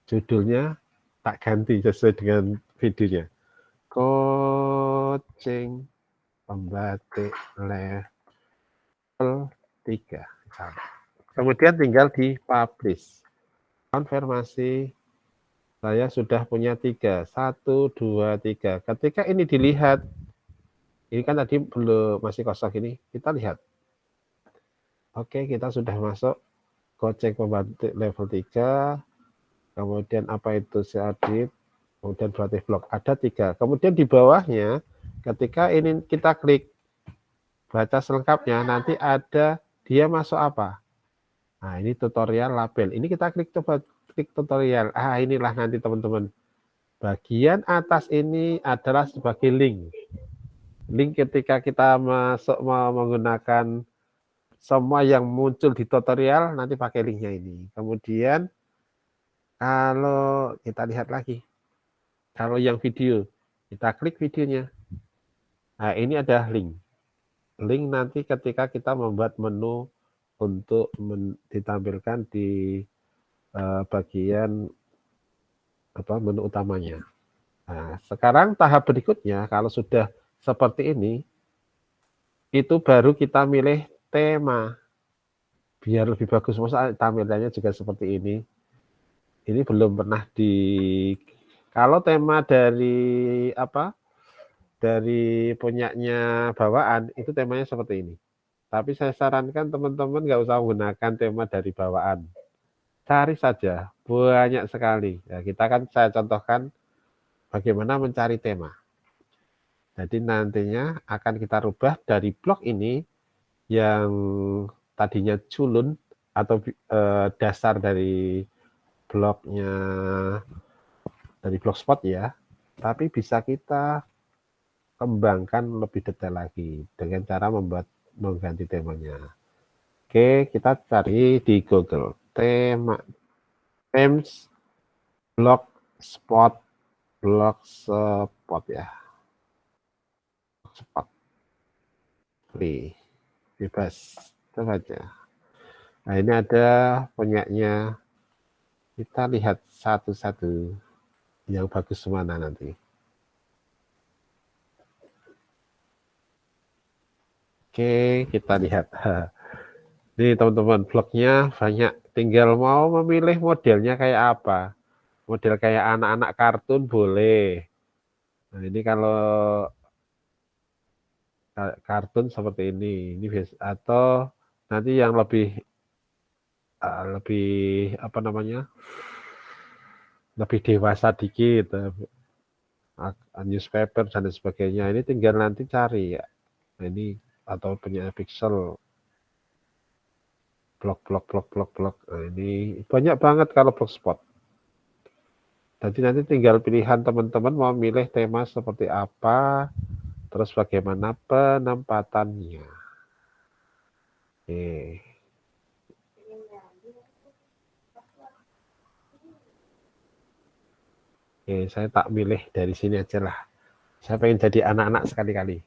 Judulnya tak ganti sesuai dengan videonya. Coaching pembatik level 3. Kemudian tinggal di publish. Konfirmasi. Saya sudah punya 3. 1, 2, 3. Ketika ini dilihat, ini kan tadi belum, masih kosong ini, kita lihat. Oke, kita sudah masuk coaching pembatik level 3. Kemudian apa itu seadit, kemudian kreatif blog. Ada 3. Kemudian di bawahnya, ketika ini kita klik, baca selengkapnya, nanti ada dia masuk apa. Nah, ini tutorial label. Ini kita coba klik tutorial. Inilah nanti teman-teman. Bagian atas ini adalah sebagai link. Link ketika kita masuk menggunakan semua yang muncul di tutorial, nanti pakai linknya ini. Kemudian kalau kita lihat lagi, kalau yang video, kita klik videonya. Nah, ini ada link. Link nanti ketika kita membuat menu untuk ditampilkan di bagian menu utamanya. Nah, sekarang tahap berikutnya, kalau sudah seperti ini, itu baru kita milih tema. Biar lebih bagus, masa tampilannya juga seperti ini. Ini belum pernah kalau tema dari dari punyanya bawaan, itu temanya seperti ini. Tapi saya sarankan teman-teman nggak usah menggunakan tema dari bawaan. Cari saja, banyak sekali. Ya, saya contohkan bagaimana mencari tema. Jadi nantinya akan kita rubah dari blok ini yang tadinya culun atau dasar dari bloknya dari blogspot ya, tapi bisa kita kembangkan lebih detail lagi dengan cara mengganti temanya. Oke, kita cari di Google themes blogspot ya, blogspot free bebas, coba aja. Nah, ini ada punyanya. Kita lihat satu-satu yang bagus mana nanti. Oke, kita lihat. Nih teman-teman, blognya banyak. Tinggal mau memilih modelnya kayak apa. Model kayak anak-anak kartun boleh. Nah, ini kalau kartun seperti ini biasa. Atau nanti yang lebih lebih dewasa dikit, newspaper dan sebagainya. Ini tinggal nanti cari ya. Nah, ini atau punya pixel blog. Nah, ini banyak banget kalau blogspot. Jadi nanti tinggal pilihan teman-teman mau milih tema seperti apa, terus bagaimana penempatannya. Oke. Oke, saya tak milih dari sini aja lah. Saya pengen jadi anak-anak sekali-kali.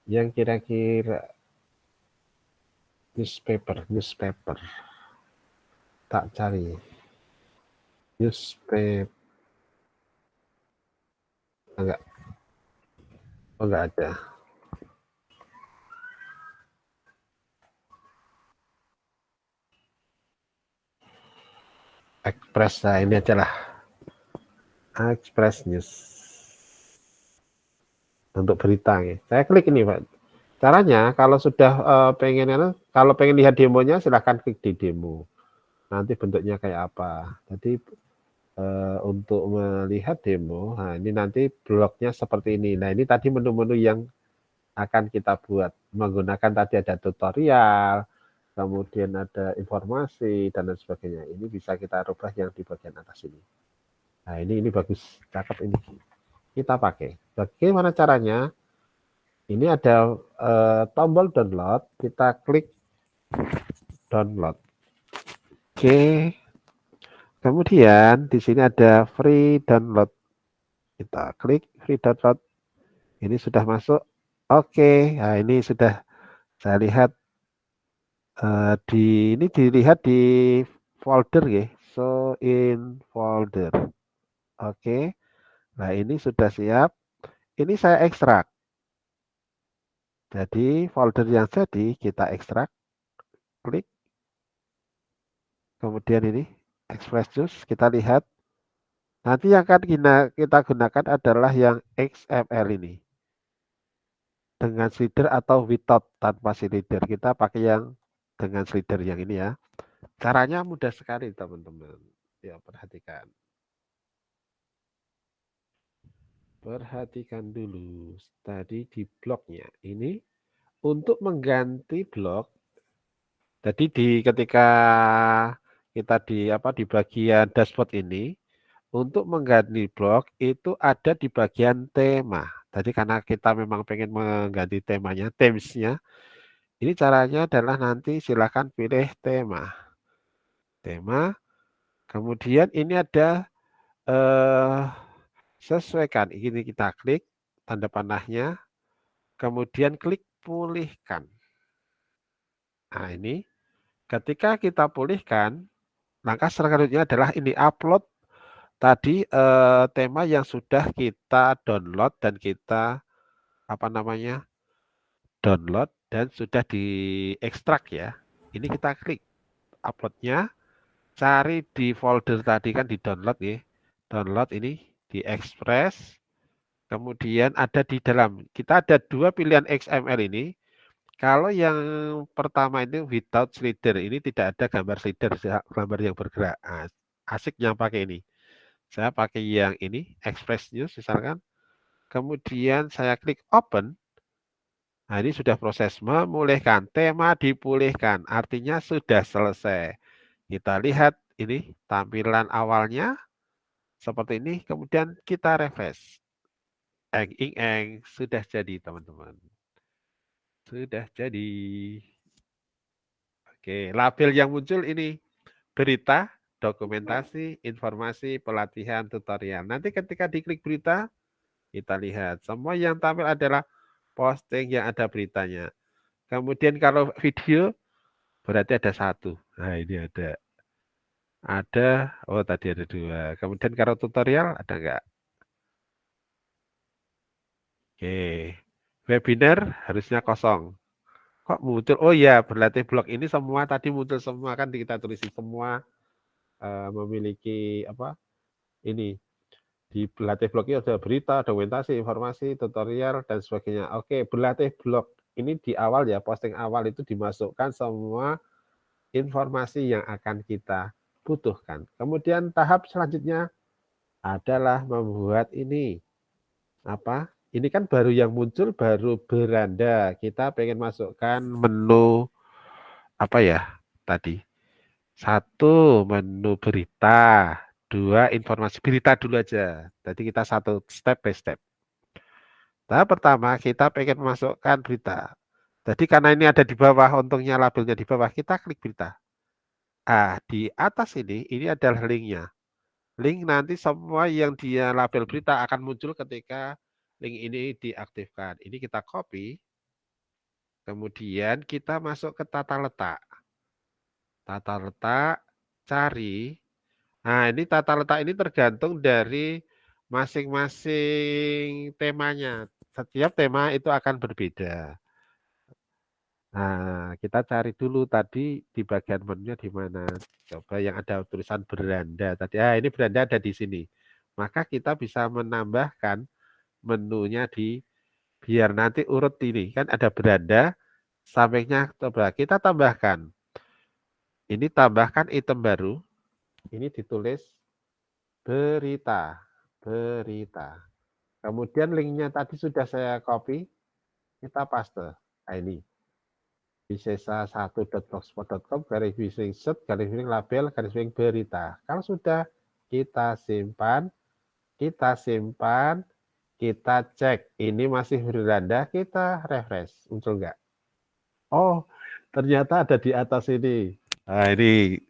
Yang kira-kira newspaper. Tak cari. Newspaper. Enggak. Oh, enggak ada. Express, nah ini aja lah. Express News. Untuk berita ya. Saya klik ini, Pak. Caranya kalau sudah kalau pengen lihat demonya silahkan klik di demo. Nanti bentuknya kayak apa. Jadi untuk melihat demo, nah ini nanti blognya seperti ini. Nah ini tadi menu-menu yang akan kita buat menggunakan tadi ada tutorial, kemudian ada informasi dan lain sebagainya. Ini bisa kita rubah yang di bagian atas ini. Nah ini bagus, cakep ini. Kita pakai. Bagaimana caranya? Ini ada tombol download, kita klik download. Oke. Kemudian di sini ada free download. Kita klik free download. Ini sudah masuk. Oke. Nah, ini sudah saya lihat ini dilihat di folder ya. So in folder. Oke. Nah, ini sudah siap. Ini saya ekstrak. Jadi folder yang jadi kita ekstrak. Klik. Kemudian ini Express Juice kita lihat. Nanti yang akan kita gunakan adalah yang XML ini. Dengan slider atau without tanpa slider. Kita pakai yang dengan slider yang ini ya. Caranya mudah sekali teman-teman. Ya, perhatikan. Perhatikan dulu. Tadi di blognya. Ini untuk mengganti blok, jadi ketika kita di bagian dashboard ini, untuk mengganti blok itu ada di bagian tema. Jadi karena kita memang pengen mengganti temanya, themesnya, ini caranya adalah nanti silakan pilih tema. Tema, kemudian ini ada sesuaikan. Ini kita klik tanda panahnya, kemudian klik pulihkan. Nah ini, ketika kita pulihkan, langkah selanjutnya adalah ini upload tadi tema yang sudah kita download dan kita download dan sudah diekstrak ya. Ini kita klik uploadnya, cari di folder tadi kan di download ya. Download ini di Express. Kemudian ada di dalam, kita ada 2 pilihan XML ini. Kalau yang pertama itu without slider, ini tidak ada gambar slider, gambar yang bergerak. Nah, asik yang pakai ini. Saya pakai yang ini, Express News misalkan. Kemudian saya klik open. Nah, ini sudah proses memulihkan. Tema dipulihkan, artinya sudah selesai. Kita lihat ini tampilan awalnya seperti ini. Kemudian kita refresh. Sudah jadi teman-teman. Sudah jadi. Oke, label yang muncul ini berita, dokumentasi, informasi, pelatihan, tutorial. Nanti ketika diklik berita, kita lihat semua yang tampil adalah posting yang ada beritanya. Kemudian kalau video berarti ada 1. Nah ini ada. Oh tadi ada 2. Kemudian kalau tutorial ada enggak? Oke, webinar harusnya kosong. Kok muncul? Oh ya, berlatih blog ini semua tadi muncul semua kan kita tulisin semua memiliki apa? Ini di berlatih blog ini ada berita, dokumentasi, informasi, tutorial dan sebagainya. Oke, berlatih blog ini di awal ya, posting awal itu dimasukkan semua informasi yang akan kita butuhkan. Kemudian tahap selanjutnya adalah membuat ini apa? Ini kan baru yang muncul baru beranda. Kita pengen masukkan menu apa ya tadi? 1 menu berita, 2 informasi berita dulu aja. Jadi kita satu step by step. Tahap pertama kita pengen masukkan berita. Jadi karena ini ada di bawah, untungnya labelnya di bawah, kita klik berita. Di atas ini adalah linknya. Link nanti semua yang dia label berita akan muncul ketika link ini diaktifkan. Ini kita copy, kemudian kita masuk ke tata letak. Tata letak, cari. Nah, ini tata letak ini tergantung dari masing-masing temanya. Setiap tema itu akan berbeda. Nah, kita cari dulu tadi di bagian menunya di mana. Coba yang ada tulisan beranda tadi. Ini beranda ada di sini. Maka kita bisa menambahkan menunya biar nanti urut ini. Kan ada beranda, sampingnya coba kita tambahkan. Ini tambahkan item baru. Ini ditulis berita. Berita. Kemudian linknya tadi sudah saya copy. Kita paste. Nah, ini. Bisesa1.blogspot.com garis miring label garis miring berita. Kalau sudah kita simpan, kita cek. Ini masih beranda, kita refresh. Muncul enggak? Oh, ternyata ada di atas ini. Nah, ini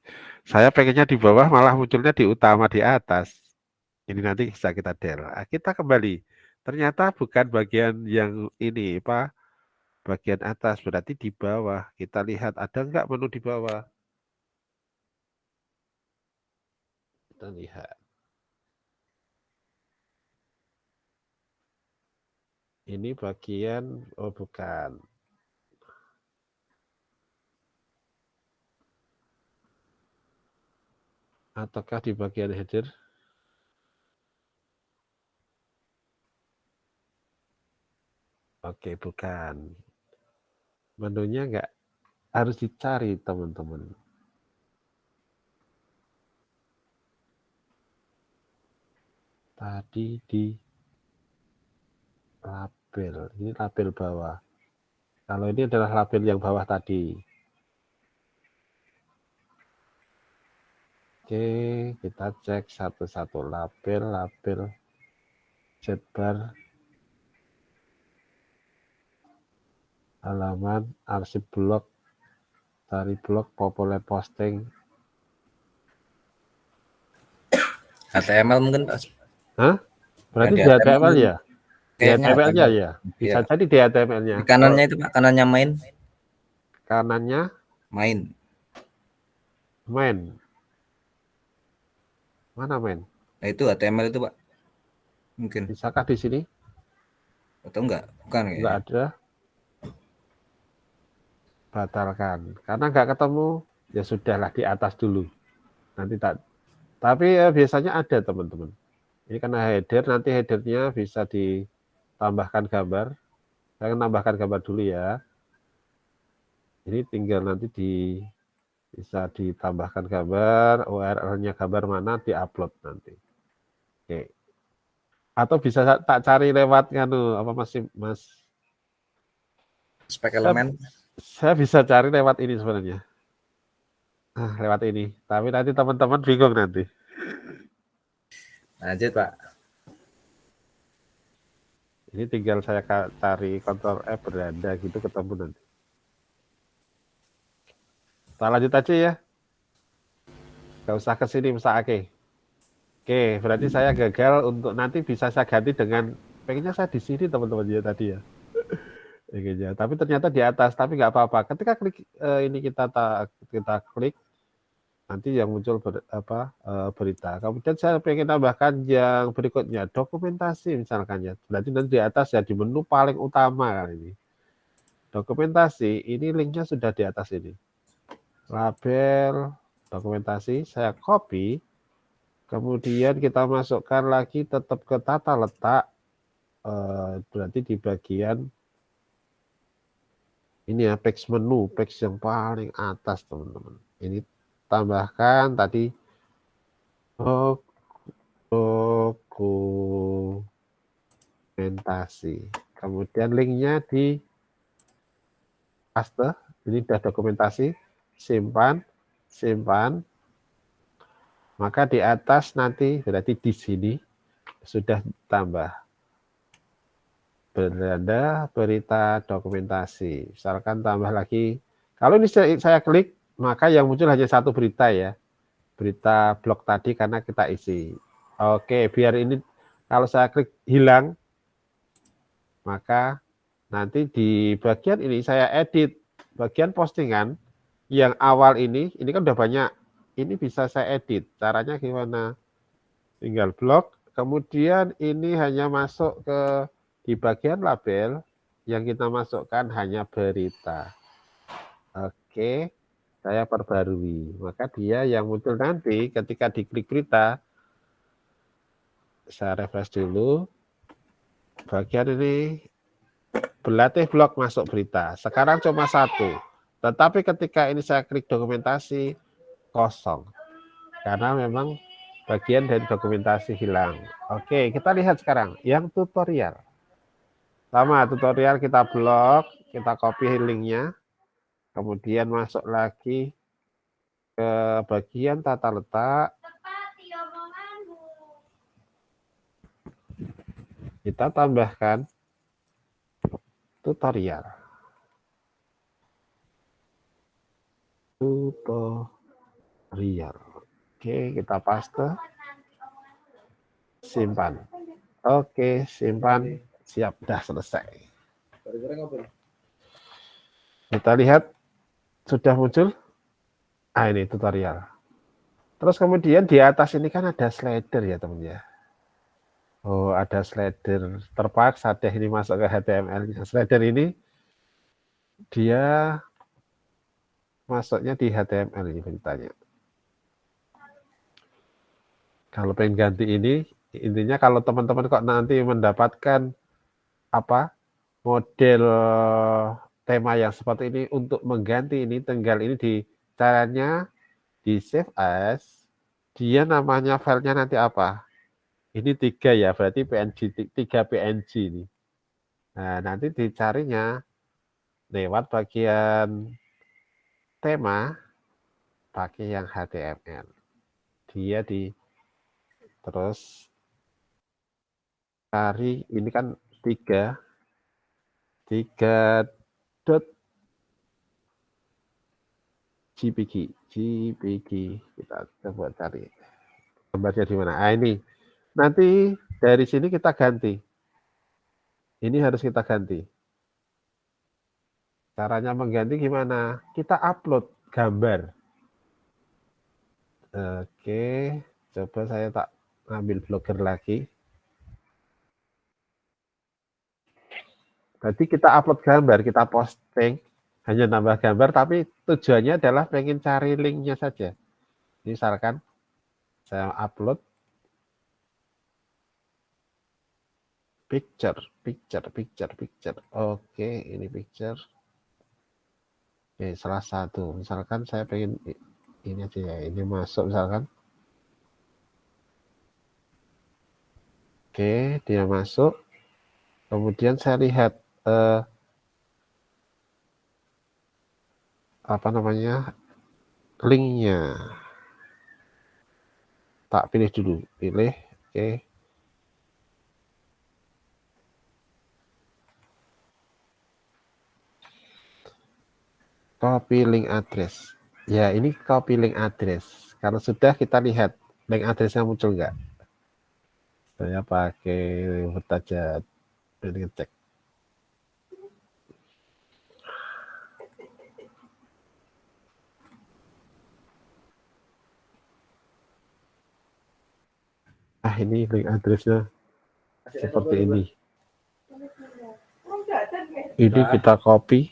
saya pengennya di bawah, malah munculnya di utama di atas. Ini nanti bisa kita del. Kita kembali. Ternyata bukan bagian yang ini, Pak. Bagian atas, berarti di bawah. Kita lihat ada enggak menu di bawah. Kita lihat. Ini bagian, oh bukan. Ataukah di bagian header? Oke, bukan. Menunya enggak harus dicari, teman-teman. Tadi di label, ini label bawah. Kalau ini adalah label yang bawah tadi. Oke, kita cek satu-satu label jetbar, halaman, arsip blog, cari blog, populer posting. HTML mungkin Pak. Hah? Berarti Di di HTML HTML ya? Di kayaknya HTML-nya HTML. ya? Bisa Iya. jadi di HTML-nya. Di kanannya itu Pak, kanannya main. Kanannya Main. main. Mana main? Nah itu HTML itu Pak. Mungkin. Bisakah di sini? Atau enggak? Bukan Enggak kayaknya. ada. Batalkan. Karena enggak ketemu, ya sudahlah di atas dulu. Nanti tak. Tapi biasanya ada teman-teman. Ini karena header, nanti headernya bisa ditambahkan gambar. Saya akan tambahkan gambar dulu ya. Ini tinggal nanti bisa ditambahkan gambar, URL-nya gambar mana diupload nanti. Oke. Atau bisa tak cari lewat apa Mas? Spek elemen. Saya bisa cari lewat ini sebenarnya. Lewat ini. Tapi nanti teman-teman bingung nanti. Lanjut Pak. Ini tinggal saya cari Ctrl F beranda gitu ketemu nanti. Kita lanjut aja ya. Gak usah ke sini Oke, berarti saya gagal untuk nanti bisa saya ganti dengan pengennya saya di sini teman-teman ya tadi ya. Ya, tapi ternyata di atas, tapi nggak apa-apa. Ketika klik ini kita klik, nanti yang muncul berita. Kemudian saya pengen tambahkan yang berikutnya, dokumentasi misalkan ya. Berarti nanti di atas ya di menu paling utama kali ini. Dokumentasi, ini linknya sudah di atas ini. Label, dokumentasi, saya copy. Kemudian kita masukkan lagi tetap ke tata letak, berarti di bagian ini ya, page menu, page yang paling atas teman-teman. Ini tambahkan tadi dokumentasi. Kemudian linknya di paste. Ini sudah dokumentasi, simpan. Maka di atas nanti berarti di sini sudah tambah beranda berita dokumentasi. Misalkan tambah lagi. Kalau ini saya klik, maka yang muncul hanya satu berita ya. Berita blog tadi karena kita isi. Oke, biar ini kalau saya klik hilang, maka nanti di bagian ini saya edit. Bagian postingan yang awal ini kan udah banyak. Ini bisa saya edit. Caranya gimana? Tinggal blog. Kemudian ini hanya masuk ke di bagian label yang kita masukkan hanya berita. Oke, saya perbarui. Maka dia yang muncul nanti ketika diklik berita, saya refresh dulu. Bagian ini berlatih blog masuk berita. Sekarang cuma satu. Tetapi ketika ini saya klik dokumentasi, kosong. Karena memang bagian dari dokumentasi hilang. Oke, kita lihat sekarang yang tutorial. Sama tutorial kita blok, kita copy linknya, kemudian masuk lagi ke bagian tata letak. Kita tambahkan tutorial. Oke, kita paste. Simpan. Oke, simpan. Siap, dah selesai. Kita lihat sudah muncul. Ini tutorial. Terus kemudian di atas ini kan ada slider ya teman ya. Oh, ada slider. Terpaksa deh ini masuk ke HTML. Slider ini dia masuknya di HTML ini beritanya. Kalau pengen ganti ini, intinya kalau teman-teman kok nanti mendapatkan model tema yang seperti ini untuk mengganti ini, tinggal ini di caranya di save as, dia namanya filenya nanti apa? Ini 3 ya, berarti PNG 3 PNG ini. Nah, nanti dicarinya lewat bagian tema pakai yang HTML. Dia terus cari ini kan 3 dot JPG kita coba cari gambarnya di mana. Ini nanti dari sini kita ganti. Ini harus kita ganti. Caranya mengganti gimana? Kita upload gambar. Oke, coba saya tak ambil blogger lagi. Jadi kita upload gambar, kita posting, hanya nambah gambar, tapi tujuannya adalah pengen cari linknya saja. Misalkan saya upload picture. Oke, ini picture. Oke, salah satu. Misalkan saya pengen ini aja ya, ini masuk misalkan. Oke, dia masuk. Kemudian saya lihat apa namanya linknya. Tak pilih dulu, pilih. Oke. Copy link address. Ya, ini copy link address. Kalau sudah kita lihat link addressnya muncul enggak? Saya pakai Word aja. Ini ngecek. Ini link addressnya seperti ini. Ini kita copy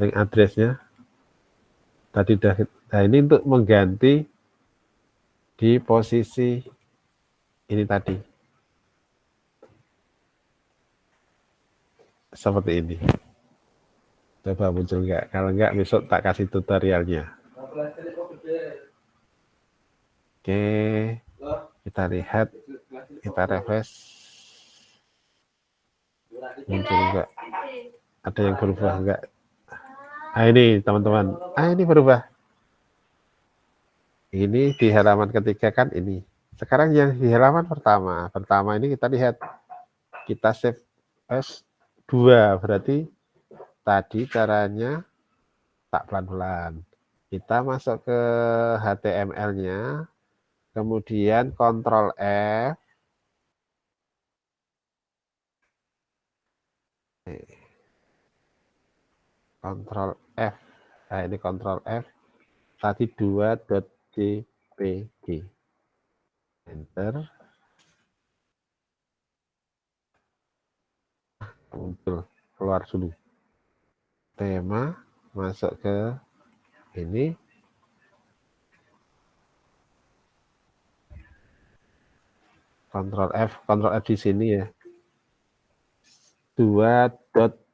link addressnya. Tadi udah. Nah, ini untuk mengganti di posisi ini tadi. Seperti ini. Coba muncul enggak? Kalau enggak besok tak kasih tutorialnya. Oke. Kita lihat, kita refresh. Muncul enggak? Ada yang berubah enggak? Ini teman-teman. Ini berubah. Ini di halaman ketiga kan ini. Sekarang yang di halaman pertama. Pertama ini kita lihat. Kita save as 2. Berarti tadi caranya tak pelan-pelan. Kita masuk ke HTML-nya. Kemudian Ctrl F. Ctrl F. Nah, ini Ctrl F. Tadi 2.jpg. Enter. Muncul. Keluar dulu. Tema. Masuk ke ini. Ctrl F di sini ya. 2.jpg.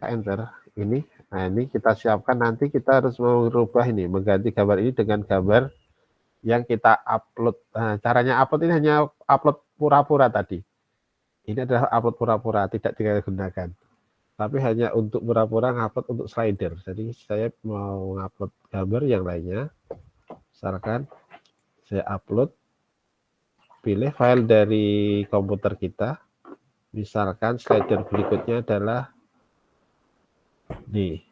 Enter ini. Nah, ini kita siapkan, nanti kita harus merubah ini, mengganti gambar ini dengan gambar yang kita upload. Nah, caranya upload ini hanya upload pura-pura tadi. Ini adalah upload pura-pura, tidak digunakan. Tapi hanya untuk pura-pura ngupload untuk slider. Jadi saya mau ngupload gambar yang lainnya. Misalkan saya upload, pilih file dari komputer kita. Misalkan slider berikutnya adalah nih,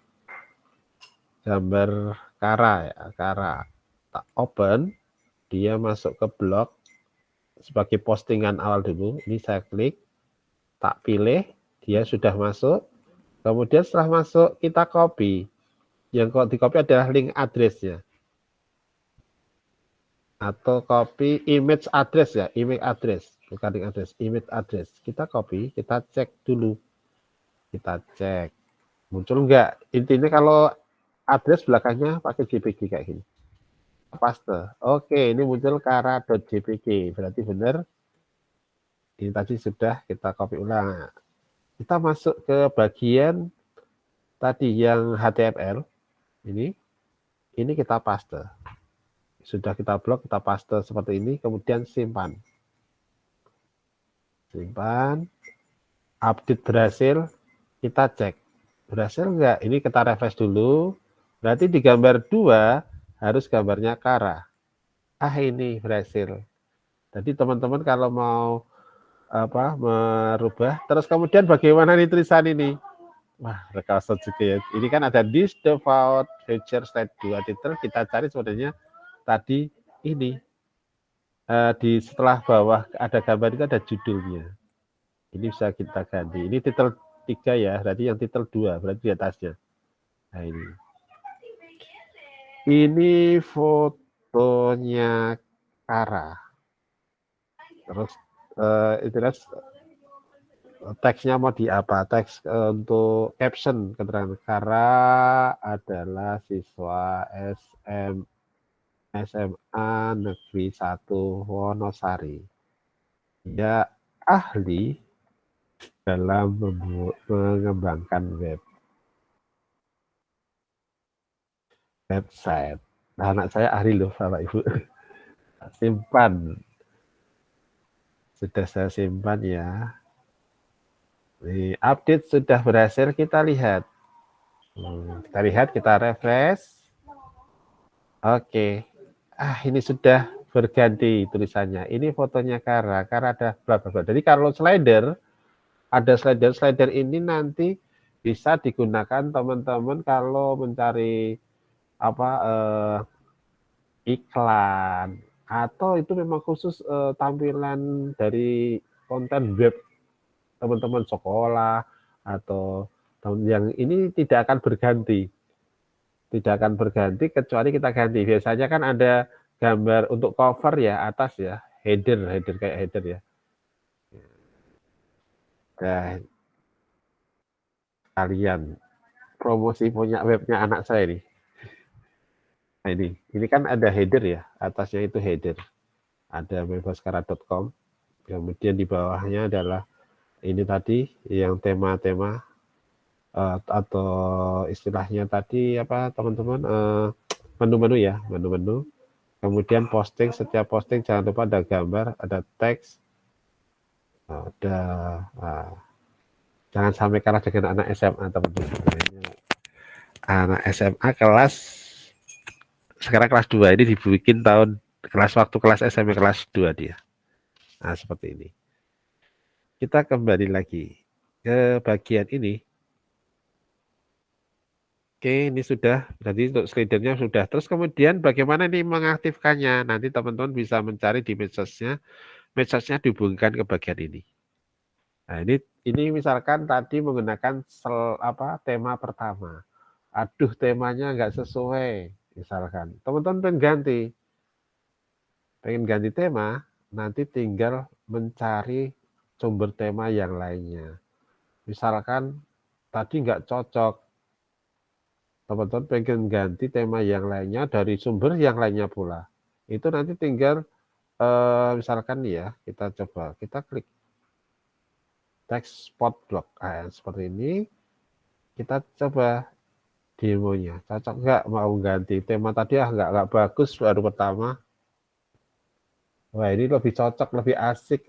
gambar kara ya, kara. Tak open, dia masuk ke blog sebagai postingan awal dulu. Ini saya klik, tak pilih, dia sudah masuk. Kemudian setelah masuk kita copy. Yang di copy adalah link address-nya. Atau copy image address ya, image address, bukan link address, image address. Kita copy, kita cek dulu. Kita cek. Muncul enggak? Intinya kalau address belakangnya pakai JPG kayak gini. Paste. Oke, ini muncul kara.jpg. Berarti benar. Ini tadi sudah kita copy ulang. Kita masuk ke bagian tadi yang HTML. Ini kita paste. Sudah kita blok, kita paste seperti ini. Kemudian simpan. Simpan. Update berhasil. Kita cek berhasil nggak? Ini kita refresh dulu. Berarti di gambar 2 harus gambarnya Kara. Ini berhasil. Jadi teman-teman kalau mau merubah, terus kemudian bagaimana nih tulisan ini? Wah, rekasa juga ya. Ini kan ada this default feature slide 2 titel. Kita cari sebenarnya tadi ini di setelah bawah ada gambar itu ada judulnya. Ini bisa kita ganti. Ini titel 3 ya, berarti yang titel 2 berarti di atasnya. Nah ini. Ini fotonya Kara. Terus itulah teksnya mau di apa? Teks untuk caption keterangan Kara adalah siswa SMA Negeri 1 Wonosari. Dia ahli dalam mengembangkan website. Nah, anak saya ahli loh, Bapak Ibu. Simpan. Sudah saya simpan ya. Ini update sudah berhasil, kita lihat. Kita lihat, kita refresh. Oke. Ini sudah berganti tulisannya. Ini fotonya Kara. Kara ada bla bla bla. Jadi kalau slider, ada slider ini nanti bisa digunakan teman-teman kalau mencari iklan atau itu memang khusus tampilan dari konten web teman-teman sekolah atau yang ini tidak akan berganti kecuali kita ganti. Biasanya kan ada gambar untuk cover ya atas ya, header kayak header ya. Nah, kalian promosi punya webnya anak saya nih. Nah ini kan ada header ya, atasnya itu header. Ada mebaskara.com, kemudian di bawahnya adalah ini tadi yang tema-tema atau istilahnya tadi apa teman-teman menu-menu ya, menu-menu. Kemudian posting, setiap posting jangan lupa ada gambar, ada teks, ada jangan sampai kalah dengan anak SMA teman-teman. Anak SMA sekarang kelas 2 ini dibikin waktu kelas SMA kelas 2 dia. Nah, seperti ini. Kita kembali lagi ke bagian ini. Oke, ini sudah. Jadi untuk slidernya sudah. Terus kemudian bagaimana nih mengaktifkannya? Nanti teman-teman bisa mencari di medsosnya. Medsosnya dihubungkan ke bagian ini. Nah, ini misalkan tadi menggunakan tema pertama. Aduh, temanya nggak sesuai. Misalkan teman-teman pengen ganti tema, nanti tinggal mencari sumber tema yang lainnya. Misalkan tadi nggak cocok, teman-teman pengen ganti tema yang lainnya dari sumber yang lainnya pula. Itu nanti tinggal misalkan ya, kita coba, kita klik text spot block. Seperti ini, kita coba demonya, cocok nggak mau ganti tema tadi nggak bagus baru pertama. Wah ini lebih cocok, lebih asik,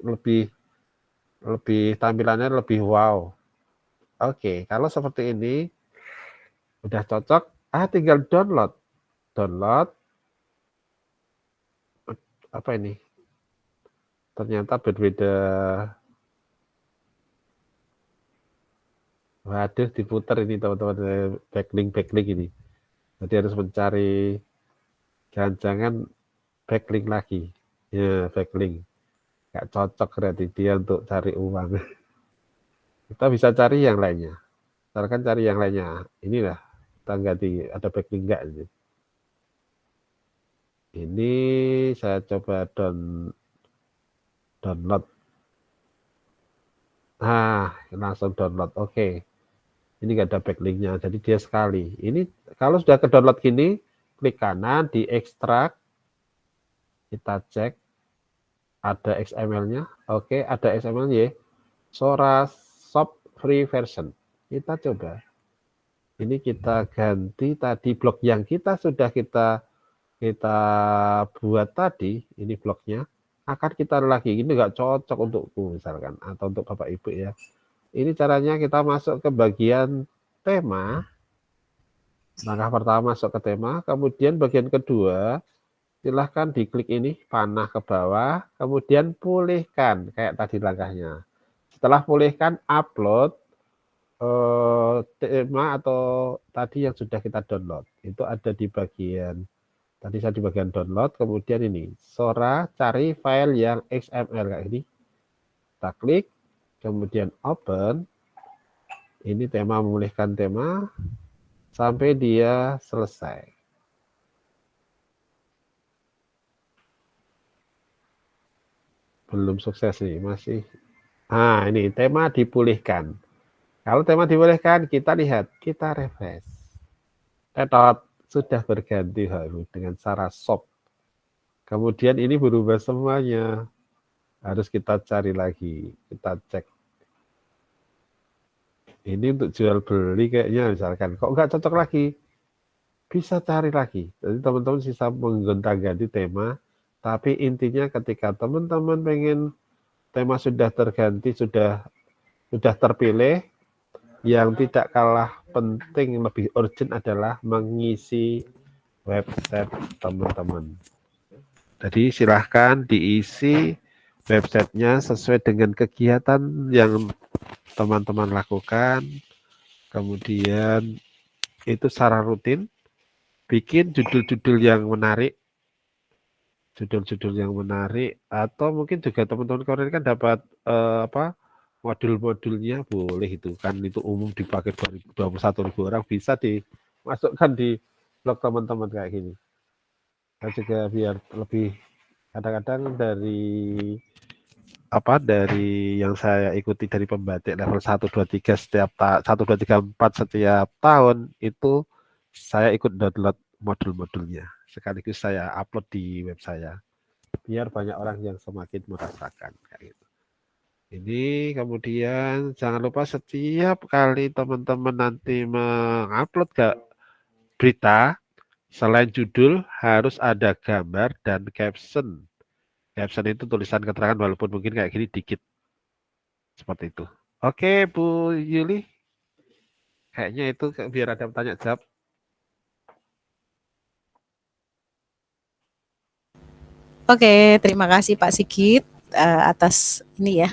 lebih tampilannya lebih wow. Oke, kalau seperti ini udah cocok, tinggal download. Apa ini? Ternyata berbeda. Waduh, diputar ini teman-teman, backlink ini. Jadi harus mencari, jangan-jangan backlink lagi. Ya, backlink. Nggak cocok berarti dia untuk cari uang. Kita bisa cari yang lainnya. Misalkan cari yang lainnya. Inilah, kita ganti, ada backlink nggak ini. Ini saya coba download. Langsung download. Oke. Ini nggak ada backlinknya, jadi dia sekali. Ini kalau sudah ke download gini, klik kanan di ekstrak, kita cek ada XML-nya. Oke, ada XML-nya. Sora Shop Free Version. Kita coba. Ini kita ganti tadi blok yang sudah kita buat tadi. Ini bloknya akan kita lagi. Ini nggak cocok untukku misalkan atau untuk Bapak Ibu ya. Ini caranya kita masuk ke bagian tema. Langkah pertama masuk ke tema, kemudian bagian kedua silahkan diklik ini panah ke bawah, kemudian pulihkan kayak tadi langkahnya. Setelah pulihkan, upload tema atau tadi yang sudah kita download. Itu ada di bagian, tadi saya di bagian download, kemudian ini, Sora cari file yang XML kayak ini. Kita klik, kemudian open, ini tema memulihkan tema, sampai dia selesai. Belum sukses nih, masih. Nah, ini tema dipulihkan. Kalau tema dipulihkan, kita lihat, kita refresh. Tetot, sudah berganti dengan cara soft. Kemudian ini berubah semuanya. Harus kita cari lagi, kita cek. Ini untuk jual beli kayaknya misalkan, kok nggak cocok lagi? Bisa cari lagi. Jadi teman-teman bisa menggonta-ganti tema, tapi intinya ketika teman-teman pengen tema sudah terganti, sudah terpilih, yang tidak kalah penting, lebih urgent adalah mengisi website teman-teman. Jadi silahkan diisi websitenya sesuai dengan kegiatan yang teman-teman lakukan. Kemudian itu secara rutin, bikin judul-judul yang menarik, atau mungkin juga teman-teman kalian kan dapat modul-modulnya, boleh itu kan, itu umum dipakai 21.000 orang, bisa dimasukkan di blog teman-teman kayak gini. Dan juga biar lebih, kadang-kadang dari yang saya ikuti dari pembatik level 1, 2, 3 setiap 1, 2, 3, 4 setiap tahun itu saya ikut download modul-modulnya, sekaligus saya upload di web saya biar banyak orang yang semakin merasakan kayak gitu. Ini kemudian jangan lupa setiap kali teman-teman nanti mengupload ke berita, selain judul harus ada gambar dan caption. Caption itu tulisan keterangan walaupun mungkin kayak gini dikit. Seperti itu. Oke, Bu Yuli. Kayaknya itu biar ada tanya jawab. Oke, terima kasih Pak Sigit atas ini ya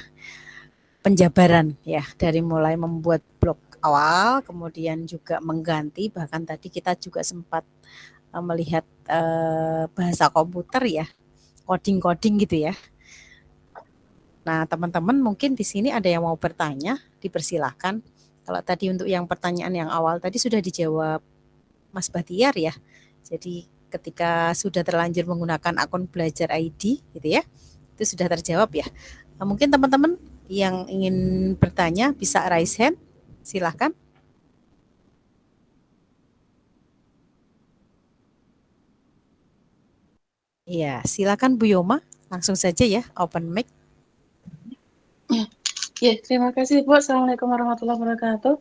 penjabaran ya, dari mulai membuat blog awal, kemudian juga mengganti, bahkan tadi kita juga sempat melihat bahasa komputer ya, coding gitu ya. Nah, teman-teman mungkin di sini ada yang mau bertanya, dipersilahkan. Kalau tadi untuk yang pertanyaan yang awal tadi sudah dijawab Mas Bahtiar ya. Jadi ketika sudah terlanjur menggunakan akun belajar ID gitu ya, itu sudah terjawab ya. Nah, mungkin teman-teman yang ingin bertanya bisa raise hand, silahkan. Iya, silakan Bu Yoma, langsung saja ya, open mic. Ya, terima kasih Bu. Assalamualaikum warahmatullahi wabarakatuh.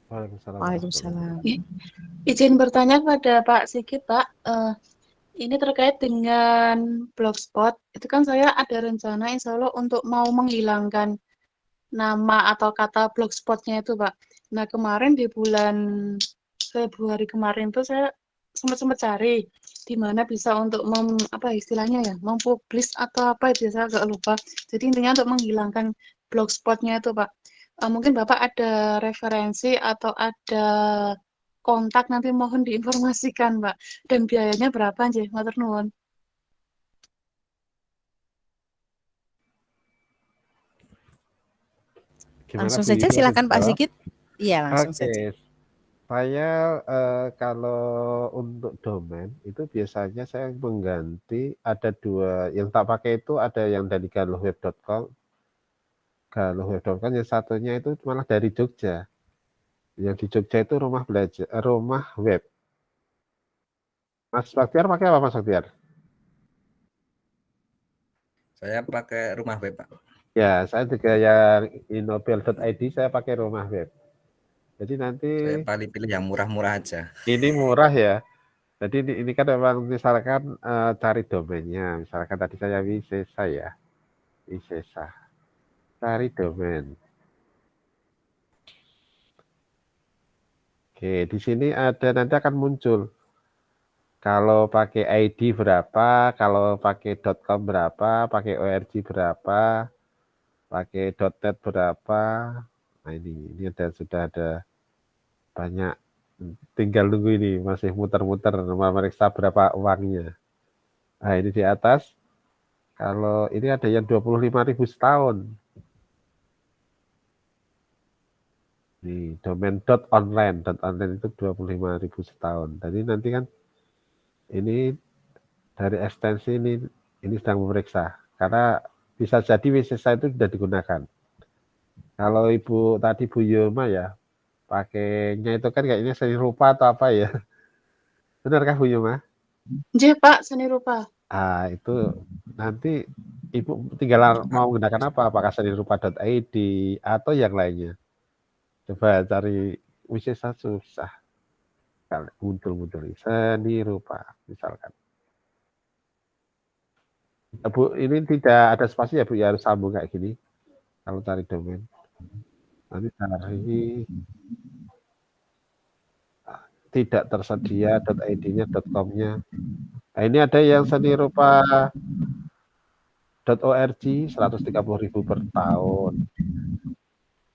Waalaikumsalam. Izin bertanya kepada Pak Sigit, Pak. Ini terkait dengan Blogspot. Itu kan saya ada rencana insya Allah untuk mau menghilangkan nama atau kata Blogspotnya itu, Pak. Nah, kemarin di bulan Februari kemarin tuh saya sempat cari di mana bisa untuk istilahnya ya, mempublish atau apa itu saya agak lupa. Jadi intinya untuk menghilangkan Blogspotnya itu, Pak. Mungkin Bapak ada referensi atau ada kontak, nanti mohon diinformasikan, Pak. Dan biayanya berapa nggih, matur nuwun. Langsung saja silakan Pak Sigit. Iya, langsung Oke. saja. Saya kalau untuk domain itu biasanya saya mengganti, ada dua yang tak pakai, itu ada yang dari galuhweb.com, yang satunya itu malah dari Jogja. Yang di Jogja itu rumah web. Mas Baktiar pakai apa, Mas Baktiar? Saya pakai rumah web, Pak. Ya, saya juga yang inobel.id, saya pakai rumah web. Jadi nanti saya paling pilih yang murah-murah aja. Ini murah ya. Jadi ini kan memang misalkan cari domainnya. Misalkan tadi saya Wisesa ya. Wisesa. Cari domain. Oke, di sini ada nanti akan muncul. Kalau pakai ID berapa, kalau pakai .com berapa, pakai org berapa, pakai .net berapa. Nah ini sudah ada banyak. Tinggal nunggu ini, masih muter-muter memeriksa berapa uangnya. Nah ini di atas, kalau ini ada yang 25.000 setahun. Nih, domain .online itu 25.000 setahun. Jadi nanti kan ini dari ekstensi ini sedang memeriksa. Karena bisa jadi wisesa itu sudah digunakan. Kalau Ibu tadi Bu Yulma ya, pakainya itu kan kayaknya seni rupa atau apa ya. Benarkah Bu Yulma? Nggih, Pak, seni rupa. Itu nanti Ibu tinggal mau menggunakan apa? Apakah seni rupa.id atau yang lainnya? Coba cari wisesa susah. Muncul seni rupa misalkan. Bu, ini tidak ada spasi ya Bu, ya harus sambung kayak gini. Kalau cari domain. Nanti cari tidak tersedia .id-nya, .com-nya. Nah, ini ada yang seni rupa .org 130.000 per tahun.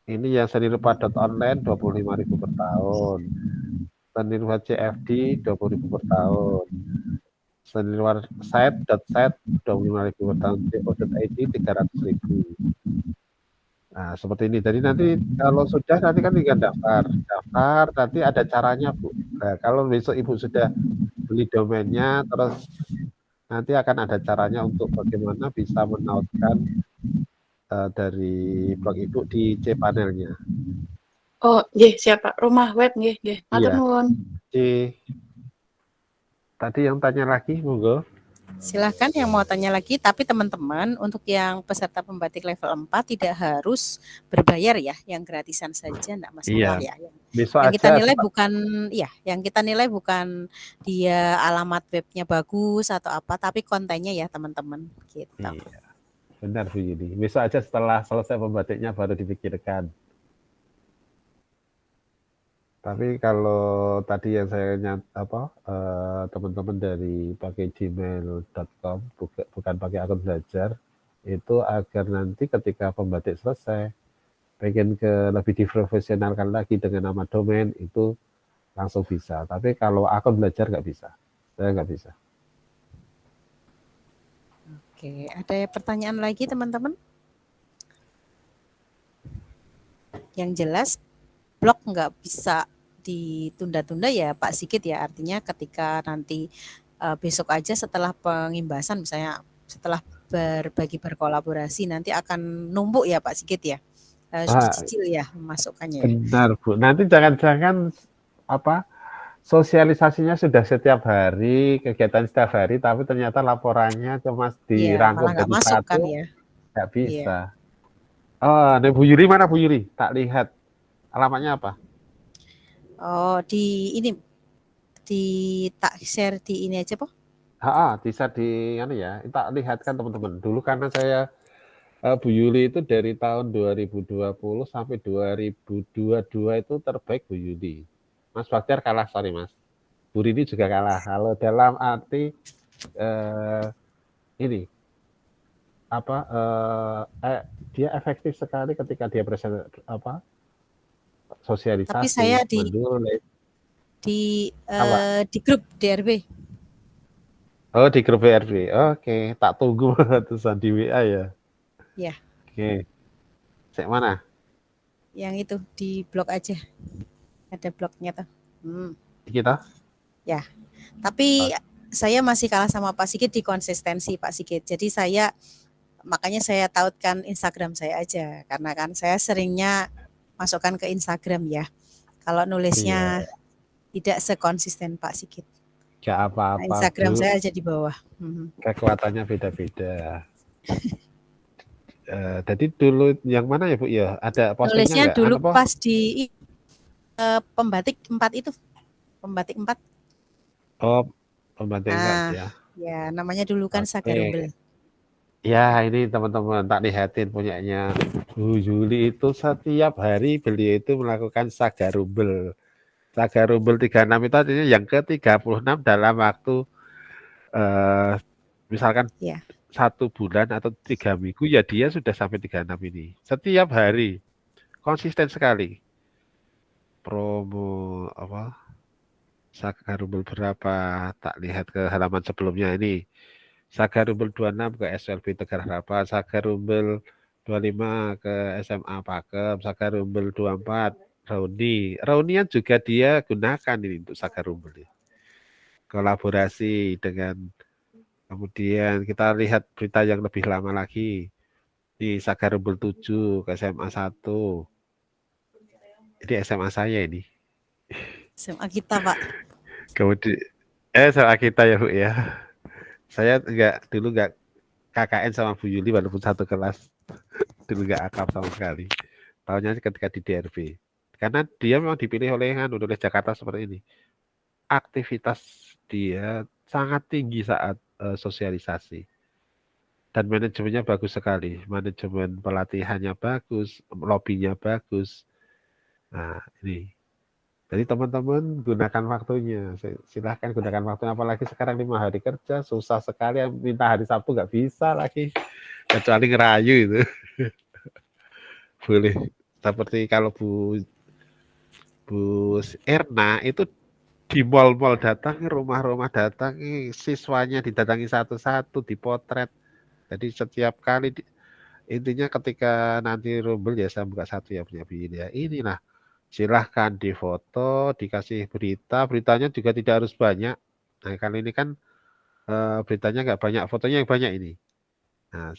Ini yang seni rupa .online 25.000 per tahun. Seni rupa CFD 20.000 per tahun. Seni rupa site 25.000 per tahun. co.id 300.000. Nah, seperti ini. Jadi nanti kalau sudah nanti kan tinggal daftar. Daftar nanti ada caranya, Bu. Nah, kalau besok Ibu sudah beli domainnya, terus nanti akan ada caranya untuk bagaimana bisa menautkan dari blog Ibu di cPanel-nya. Oh, nggih, siap, Pak. Rumah web nggih, nggih. Matur Iya. nuwun. Tadi yang tanya lagi, monggo. Silahkan yang mau tanya lagi, tapi teman-teman untuk yang peserta pembatik level 4 tidak harus berbayar ya, yang gratisan saja enggak masalah ya. Besok Yang kita aja nilai bukan yang kita nilai bukan dia alamat webnya bagus atau apa, tapi kontennya ya teman-teman gitu. Iya. Benar Bu Yudi. Besok aja setelah selesai pembatiknya baru dipikirkan. Tapi kalau tadi yang saya teman-teman dari pakai gmail.com bukan pakai akun belajar, itu agar nanti ketika pembatik selesai pengen lebih diprofesionalkan lagi dengan nama domain itu langsung bisa. Tapi kalau akun belajar nggak bisa, saya nggak bisa. Oke, ada pertanyaan lagi teman-teman? Yang jelas blog nggak bisa ditunda-tunda ya Pak Sigit ya, artinya ketika nanti besok aja setelah pengimbasan misalnya setelah berkolaborasi nanti akan numpuk ya Pak Sigit ya, dicicil ya memasukkannya ya. Benar Bu, nanti jangan-jangan sosialisasinya sudah setiap hari, kegiatan setiap hari, tapi ternyata laporannya cuma dirangkum malah nggak jadi masuk satu, kan ya. nggak bisa. Ada Bu Yuri, mana Bu Yuri? Tak lihat. Alamatnya apa? Oh, di tak share di ini aja, Pak. Bisa di tak lihatkan teman-teman. Dulu karena saya Bu Yuli itu dari tahun 2020 sampai 2022 itu terbaik Bu Yuli. Mas Baktiar kalah, sorry Mas. Bu Rini juga kalah. Kalau dalam arti ini dia efektif sekali ketika dia sosialisasi. Tapi saya di grup DRB. Oh, di grup DRB. Oke, tak tunggu tulisan di WA ya. Ya. Oke. Cek mana? Yang itu di blog aja. Ada blognya tuh. Di kita? Ya. Tapi saya masih kalah sama Pak Sigit di konsistensi Pak Sigit. Jadi makanya saya tautkan Instagram saya aja karena kan saya seringnya masukkan ke Instagram ya. Kalau nulisnya tidak sekonsisten Pak Sigit. Gak apa-apa. Instagram saya aja di bawah. Kekuatannya beda-beda. Jadi dulu yang mana ya Bu ya? Ada postingnya nulisnya nggak? Dulu pas di pembatik 4 itu. Pembatik 4. Oh, pembatik 4 ya. Ya, namanya dulu kan Sagarumbel. Ya, ini teman-teman tak lihatin punyanya Bu Yuli itu setiap hari beliau itu melakukan Sagarumbel. Saga Rumbel 36 itu artinya yang ke-36 dalam waktu misalkan Ya. 1 bulan atau 3 minggu, ya dia sudah sampai 36 ini. Setiap hari, konsisten sekali. Promo apa? Saga Rumbel berapa? Tak lihat ke halaman sebelumnya ini. Saga Rumbel 26 ke SLB Tegar Harapan, Saga Rumbel 25 ke SMA Pakem, Saga Rumbel 24 Rauni. Raunian juga dia gunakan ini untuk Saga Rumbel. Kolaborasi dengan, kemudian kita lihat berita yang lebih lama lagi. Di Saga Rumbel 7 ke SMA 1. Ini SMA saya ini. SMA kita, Pak. Kemudian SMA kita ya Bu ya. Saya dulu enggak KKN sama Bu Yuli walaupun satu kelas. Dulu enggak akrab sama sekali. Tahunya ketika di DRB. Karena dia memang dipilih oleh Jakarta seperti ini. Aktivitas dia sangat tinggi saat sosialisasi. Dan manajemennya bagus sekali. Manajemen pelatihannya bagus, lobbynya bagus. Nah, ini. Jadi teman-teman gunakan waktunya. Silahkan gunakan waktunya. Apalagi sekarang 5 hari kerja, susah sekali. Minta hari Sabtu nggak bisa lagi. Kecuali ngerayu itu. Boleh. Seperti kalau Bu Erna itu di mall-mall datangi, rumah-rumah datangi, siswanya didatangi satu-satu, dipotret. Jadi setiap kali intinya ketika nanti Rumbel ya saya buka satu ya punya bikin ya. Inilah silahkan difoto, dikasih berita, beritanya juga tidak harus banyak. Nah kali ini kan beritanya nggak banyak, fotonya yang banyak ini. Nah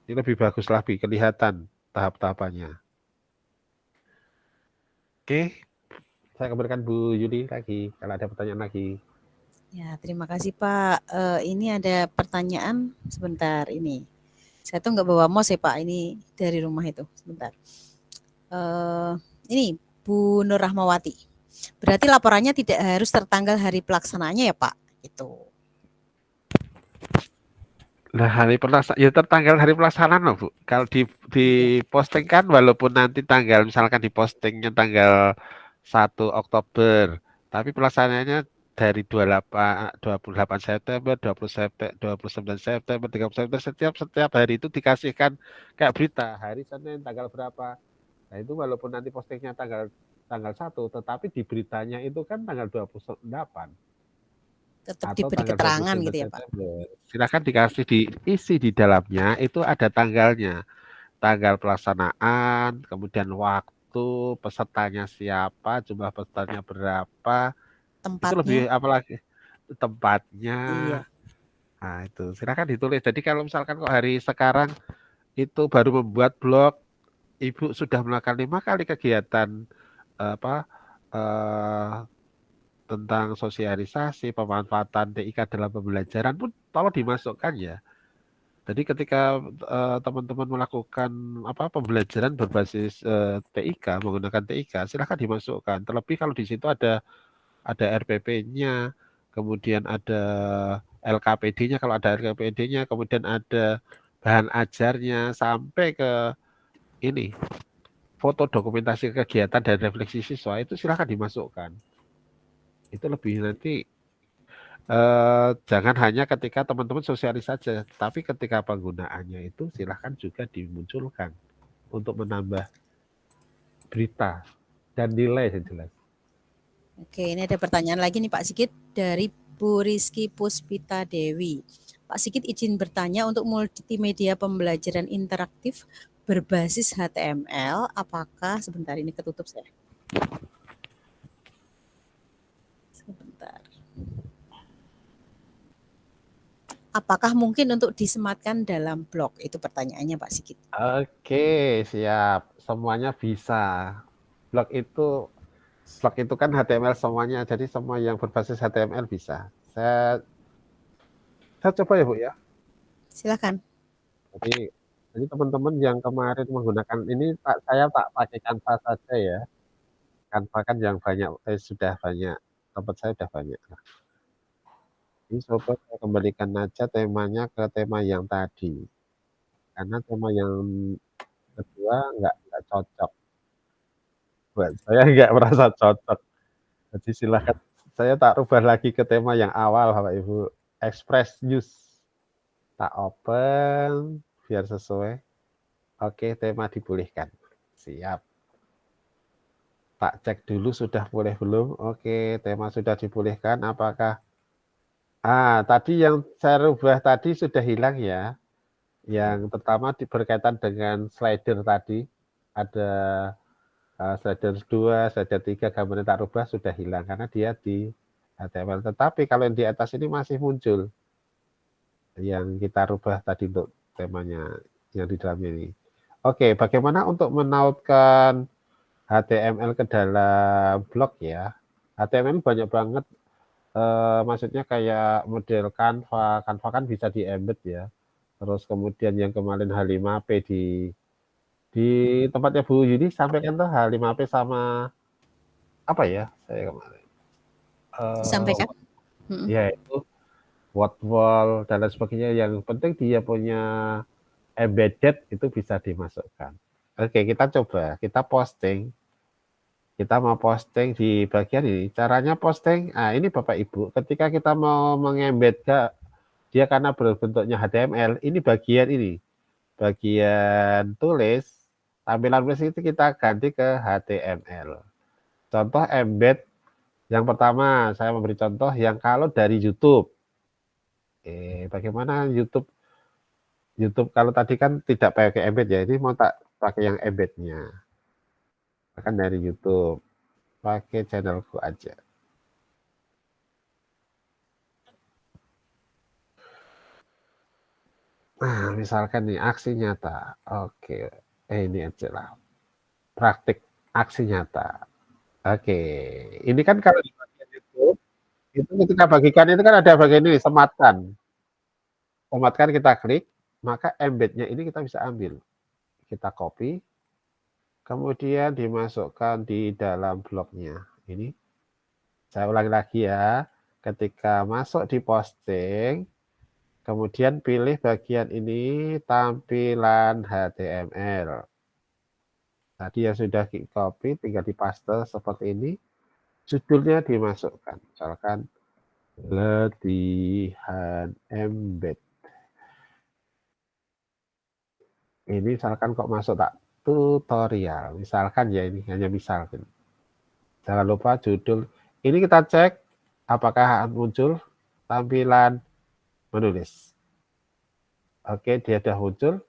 ini lebih bagus lebih kelihatan tahap-tahapannya. Oke, saya kembalikan Bu Yuli lagi kalau ada pertanyaan lagi. Ya, terima kasih Pak. Ini ada pertanyaan sebentar ini. Saya tuh nggak bawa mouse ya Pak, ini dari rumah itu. Sebentar. Ini Bu Nur Rahmawati. Berarti laporannya tidak harus tertanggal hari pelaksanaannya ya Pak? Itu. Nah, hari pelaksanaan ya tertanggal hari pelaksanaan loh Bu. Kalau di posting kan walaupun nanti tanggal misalkan di postingnya tanggal 1 Oktober, tapi pelaksanaannya dari 28 September, 20 September, 29 September, 30 September, setiap hari itu dikasihkan kayak berita hari Senin tanggal berapa. Nah, itu walaupun nanti postingnya tanggal 1, tetapi di beritanya itu kan tanggal 28. Tetap Atau diberi tanggal keterangan 29 gitu ya Pak? September. Silakan dikasih diisi di dalamnya itu ada tanggalnya. Tanggal pelaksanaan, kemudian waktu, pesertanya siapa, jumlah pesertanya berapa. Itu lebih Tempatnya? apalagi tempatnya. Iya. Nah, itu silakan ditulis. Jadi kalau misalkan kok hari sekarang itu baru membuat blog, Ibu sudah melakukan 5 kali kegiatan apa tentang sosialisasi pemanfaatan TIK dalam pembelajaran pun tolong dimasukkan ya. Jadi ketika teman-teman melakukan pembelajaran berbasis TIK menggunakan TIK, silahkan dimasukkan. Terlebih kalau di situ ada RPP-nya, kemudian ada LKPD-nya kalau ada LKPD-nya, kemudian ada bahan ajarnya sampai ke ini foto dokumentasi kegiatan dan refleksi siswa itu silahkan dimasukkan. Itu lebih nanti jangan hanya ketika teman-teman sosialis saja, tapi ketika penggunaannya itu silahkan juga dimunculkan untuk menambah berita dan nilai yang jelas. Oke, ini ada pertanyaan lagi nih Pak Sigit dari Bu Rizky Puspita Dewi. Pak Sigit izin bertanya untuk multimedia pembelajaran interaktif berbasis HTML, apakah sebentar ini ketutup saya? Sebentar. Apakah mungkin untuk disematkan dalam blog? Itu pertanyaannya Pak Sigit. Oke, siap. Semuanya bisa. Blog itu kan HTML semuanya, jadi semua yang berbasis HTML bisa. Saya coba ya Bu ya. Silakan. Jadi teman-teman yang kemarin menggunakan ini saya tak pakai Canva saja ya. Canva kan yang banyak sudah banyak, tempat saya sudah banyak. Ini coba saya kembalikan aja temanya ke tema yang tadi. Karena tema yang kedua nggak cocok. buat saya nggak merasa cocok. Jadi silahkan saya tak rubah lagi ke tema yang awal Bapak Ibu. Express News. Tak open biar sesuai. Oke, tema dibolehkan. Siap. Tak cek dulu sudah boleh belum? Oke, tema sudah dibolehkan. Apakah tadi yang saya rubah tadi sudah hilang ya. Yang pertama berkaitan dengan slider tadi. Ada slider 2, slider 3 gambarnya tak rubah sudah hilang karena dia di HTML. Tetapi kalau yang di atas ini masih muncul yang kita rubah tadi untuk temanya yang di dalamnya ini. Oke, bagaimana untuk menautkan HTML ke dalam blog ya? HTML banyak banget, maksudnya kayak model Canva. Canva kan bisa di embed ya. Terus kemudian yang kemarin H5P di tempatnya Bu Yudi sampaikan tuh H5P sama apa ya? Saya kemarin. Disampaikan. Ya itu wall dan lain sebagainya. Yang penting dia punya embedded itu bisa dimasukkan. Oke, kita coba, kita posting. Kita mau posting di bagian ini. Caranya posting, ini Bapak Ibu, ketika kita mau mengembed dia karena berbentuknya HTML, ini bagian ini. Bagian tulis, tampilan tulis itu kita ganti ke HTML. Contoh embed yang pertama, saya memberi contoh yang kalau dari YouTube. Bagaimana YouTube kalau tadi kan tidak pakai embed ya, ini mau tak pakai yang embednya. Akan dari YouTube, pakai channelku aja. Nah, misalkan nih aksi nyata. Oke, ini aja lah. Praktik aksi nyata. Oke, ini kan kalau di bagian YouTube, itu ketika bagikan itu kan ada bagian ini, sematkan. Sematkan kita klik, maka embednya ini kita bisa ambil. Kita copy, kemudian dimasukkan di dalam blognya. Ini, saya ulangi lagi ya. Ketika masuk di posting, kemudian pilih bagian ini, tampilan HTML. Tadi yang sudah di copy, tinggal dipaste seperti ini. Judulnya dimasukkan. Misalkan, latihan embed. Ini misalkan kok masuk tak tutorial. Misalkan ya ini, hanya misalkan. Jangan lupa judul. Ini kita cek apakah muncul tampilan menulis. Oke, dia sudah muncul.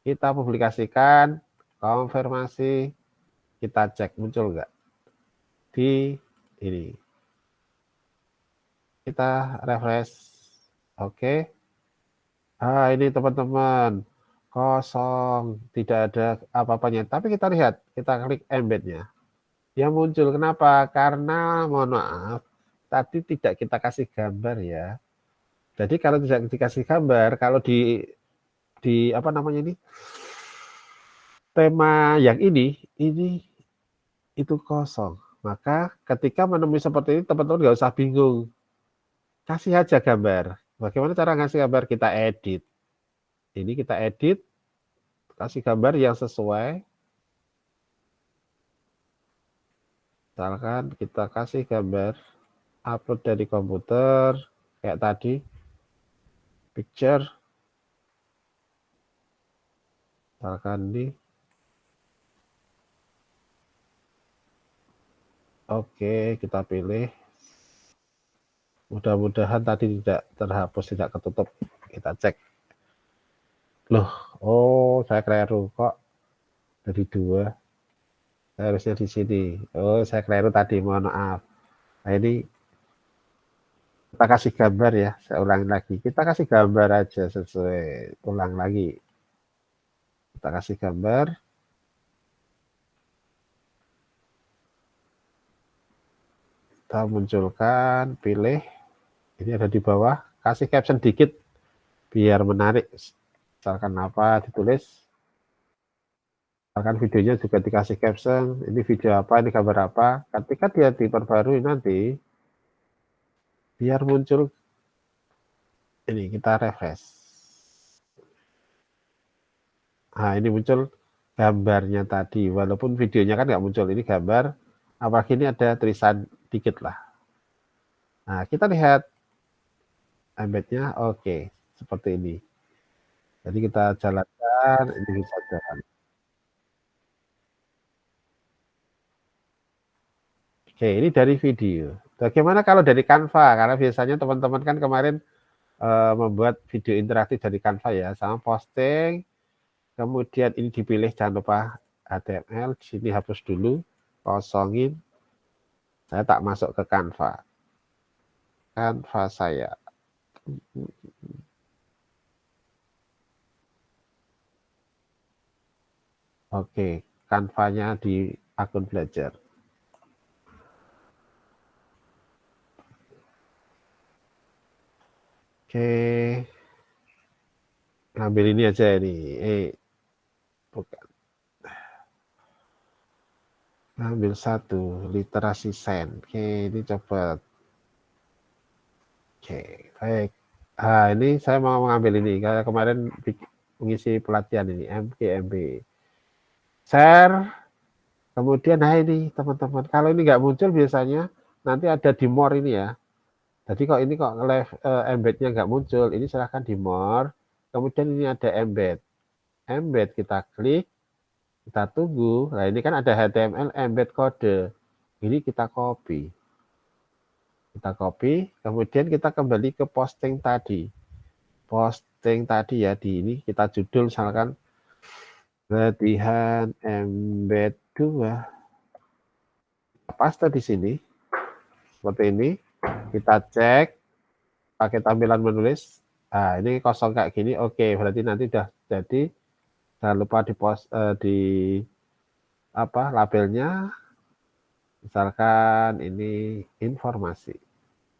Kita publikasikan, konfirmasi, kita cek muncul enggak di ini. Kita refresh. Oke. Ini teman-teman kosong, tidak ada apa-apanya. Tapi kita lihat, kita klik embednya. Yang muncul kenapa? Karena mohon maaf, tadi tidak kita kasih gambar ya. Jadi kalau tidak dikasih gambar, kalau di apa namanya ini? Tema yang ini itu kosong. Maka ketika menemui seperti ini, teman-teman nggak usah bingung. Kasih aja gambar. Bagaimana cara ngasih gambar? Kita edit. Ini kita edit, kasih gambar yang sesuai. Misalkan kita kasih gambar, upload dari komputer, kayak tadi, picture. Misalkan ini. Oke, kita pilih. Mudah-mudahan tadi tidak terhapus, tidak ketutup. Kita cek. Loh, saya keliru kok. Dari 2. Saya harusnya di sini. Saya keliru tadi, mohon maaf. Nah, ini kita kasih gambar ya. Saya ulangi lagi. Kita kasih gambar aja sesuai. Ulang lagi. Kita kasih gambar. Kita munculkan, pilih. Ini ada di bawah. Kasih caption dikit biar menarik. Misalkan apa ditulis. Misalkan videonya juga dikasih caption. Ini video apa, ini gambar apa. Ketika dia diperbarui nanti, biar muncul. Ini kita refresh. Nah, ini muncul gambarnya tadi, walaupun videonya kan nggak muncul, ini gambar, apalagi ini ada tulisan dikit lah. Nah, kita lihat embednya, oke, seperti ini. Jadi kita jalankan, ini bisa jalan. Oke, ini dari video. Bagaimana kalau dari Canva? Karena biasanya teman-teman kan kemarin membuat video interaktif dari Canva ya, sama posting, kemudian ini dipilih, jangan lupa HTML, di sini hapus dulu, kosongin, saya tak masuk ke Canva saya. Oke, Canva-nya di akun belajar. Oke, ambil ini aja ini. Bukan. Ambil satu, literasi sen. Oke, ini coba. Oke, baik. Ah, ini saya mau mengambil ini. Karena kemarin mengisi pelatihan ini, MGMB. Share. Kemudian, nah ini teman-teman. Kalau ini nggak muncul biasanya, nanti ada di more ini ya. Jadi kok ini kok embednya nggak muncul, ini silahkan di more. Kemudian ini ada embed. Embed kita klik, kita tunggu. Nah ini kan ada HTML embed kode. Ini kita copy. Kita copy, kemudian kita kembali ke posting tadi. Posting tadi ya, di ini kita judul misalkan latihan embed 2. Paste di sini. Seperti ini. Kita cek pakai tampilan menulis. Nah, ini kosong kayak gini. Oke, berarti nanti udah jadi. Jangan lupa di labelnya. Misalkan ini informasi.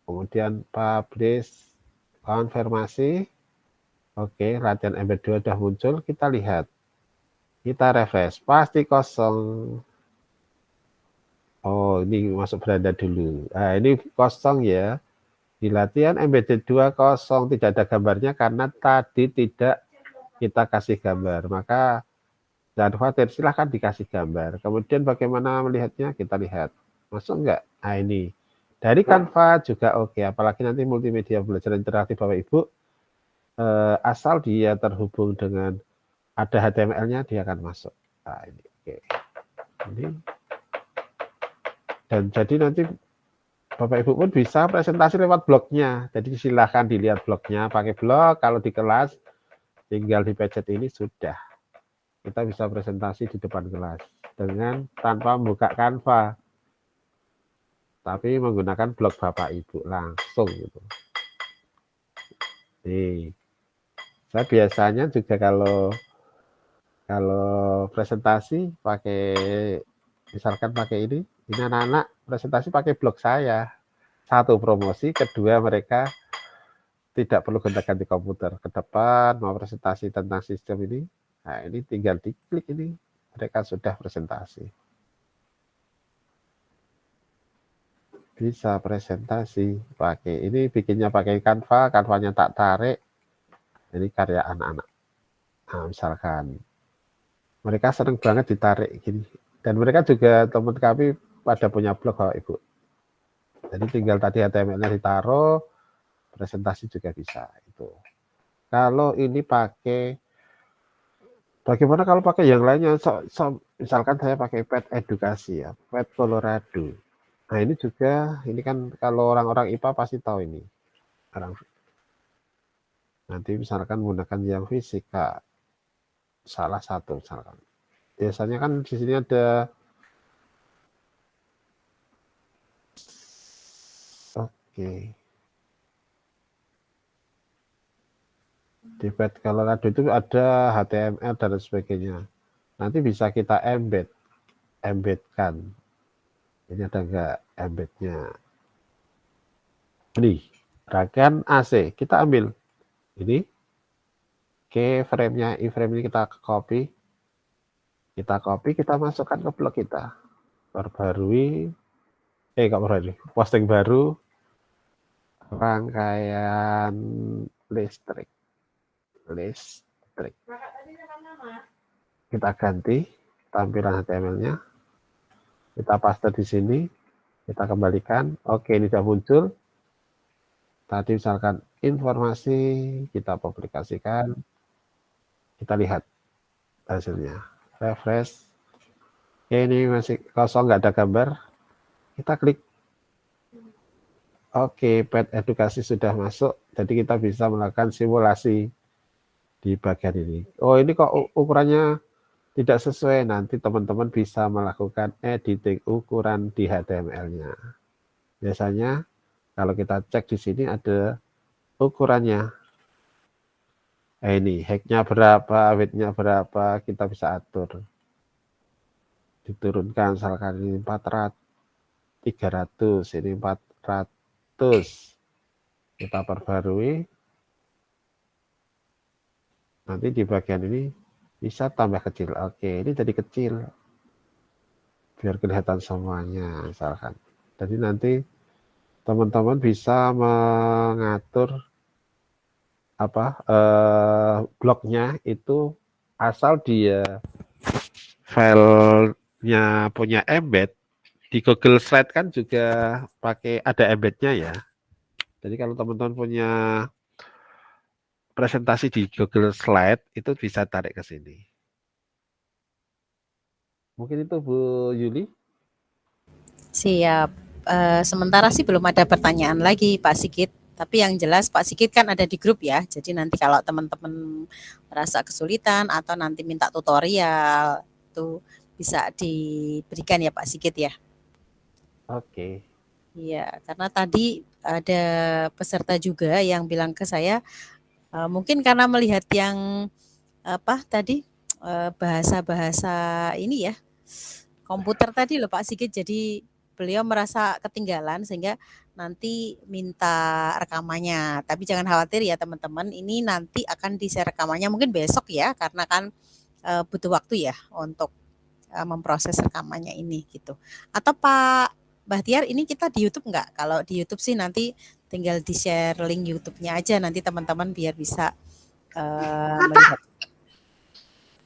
Kemudian publish konfirmasi. Oke, latihan embed 2 sudah muncul. Kita lihat. Kita refresh. Pasti kosong. Oh, ini masuk beranda dulu. Nah, ini kosong ya. Di latihan embedded 2 kosong, tidak ada gambarnya karena tadi tidak kita kasih gambar. Maka jangan khawatir, silahkan dikasih gambar. Kemudian bagaimana melihatnya? Kita lihat. Masuk enggak? Nah, ini. Dari Canva juga oke. Apalagi nanti multimedia belajar interaktif Bapak Ibu. Asal dia terhubung dengan ada HTML-nya, dia akan masuk. Nah, ini oke. Ini. Dan jadi nanti Bapak Ibu pun bisa presentasi lewat blognya. Jadi silahkan dilihat blognya, pakai blog. Kalau di kelas tinggal dipencet ini sudah. Kita bisa presentasi di depan kelas dengan tanpa membuka Canva. Tapi menggunakan blog Bapak Ibu langsung gitu. Nih. Saya biasanya juga kalau presentasi pakai misalkan pakai ini anak-anak presentasi pakai blog saya. Satu, promosi, kedua mereka tidak perlu gonta-ganti komputer. Ke depan mau presentasi tentang sistem ini, nah ini tinggal diklik ini, mereka sudah presentasi. Bisa presentasi pakai ini, bikinnya pakai Canva, Canva-nya tak tarik. Ini karya anak-anak. Nah, misalkan mereka senang banget ditarik gini. Dan mereka juga teman kami pada punya blog Bapak Ibu. Jadi tinggal tadi HTML-nya ditaruh, presentasi juga bisa itu. Kalau ini pakai, bagaimana kalau pakai yang lainnya? Misalkan saya pakai pet edukasi ya, pet Colorado. Nah ini juga, ini kan kalau orang-orang IPA pasti tahu ini. Nanti misalkan menggunakan yang fisika, salah satu misalkan. Biasanya kan di sini ada, oke. Di pet Colorado itu ada HTML dan sebagainya. Nanti bisa kita embedkan. Ini ada enggak embednya? Ini rangkaian AC kita ambil ini. Oke, frame-nya, iframe ini kita copy. Kita masukkan ke blog kita. Perbarui, posting baru, rangkaian listrik. kita ganti tampilan HTML-nya, kita paste di sini, kita kembalikan. Oke, ini sudah muncul. Tadi misalkan informasi, kita publikasikan, kita lihat hasilnya. Refresh. Oke, ini masih kosong, nggak ada gambar. Kita klik. Oke, pet edukasi sudah masuk, jadi kita bisa melakukan simulasi di bagian ini. Oh, ini kok ukurannya tidak sesuai, nanti teman-teman bisa melakukan editing ukuran di HTML-nya. Biasanya kalau kita cek di sini ada ukurannya. Ini height-nya berapa, width-nya berapa, kita bisa atur. Diturunkan, misalkan ini 400, 300, ini 400. Kita perbarui. Nanti di bagian ini bisa tambah kecil. Oke, ini jadi kecil. Biar kelihatan semuanya, misalkan. Jadi nanti teman-teman bisa mengatur bloknya itu asal dia filenya punya embed. Di Google Slide kan juga pakai ada embednya ya. Jadi kalau teman-teman punya presentasi di Google Slide itu bisa tarik ke sini. Mungkin itu Bu Yuli. Siap. Sementara sih belum ada pertanyaan lagi Pak Sigit. Tapi yang jelas Pak Sigit kan ada di grup ya. Jadi nanti kalau teman-teman merasa kesulitan atau nanti minta tutorial itu bisa diberikan ya Pak Sigit ya. Oke. Iya, karena tadi ada peserta juga yang bilang ke saya, mungkin karena melihat yang tadi bahasa-bahasa ini ya, komputer tadi loh Pak Sigit, jadi beliau merasa ketinggalan sehingga nanti minta rekamannya. Tapi jangan khawatir ya teman-teman, ini nanti akan di-share rekamannya mungkin besok ya, karena kan butuh waktu ya untuk memproses rekamannya ini gitu. Atau Pak Bahtiar, ini kita di YouTube nggak? Kalau di YouTube sih nanti tinggal di-share link YouTube-nya aja, nanti teman-teman biar bisa melihat.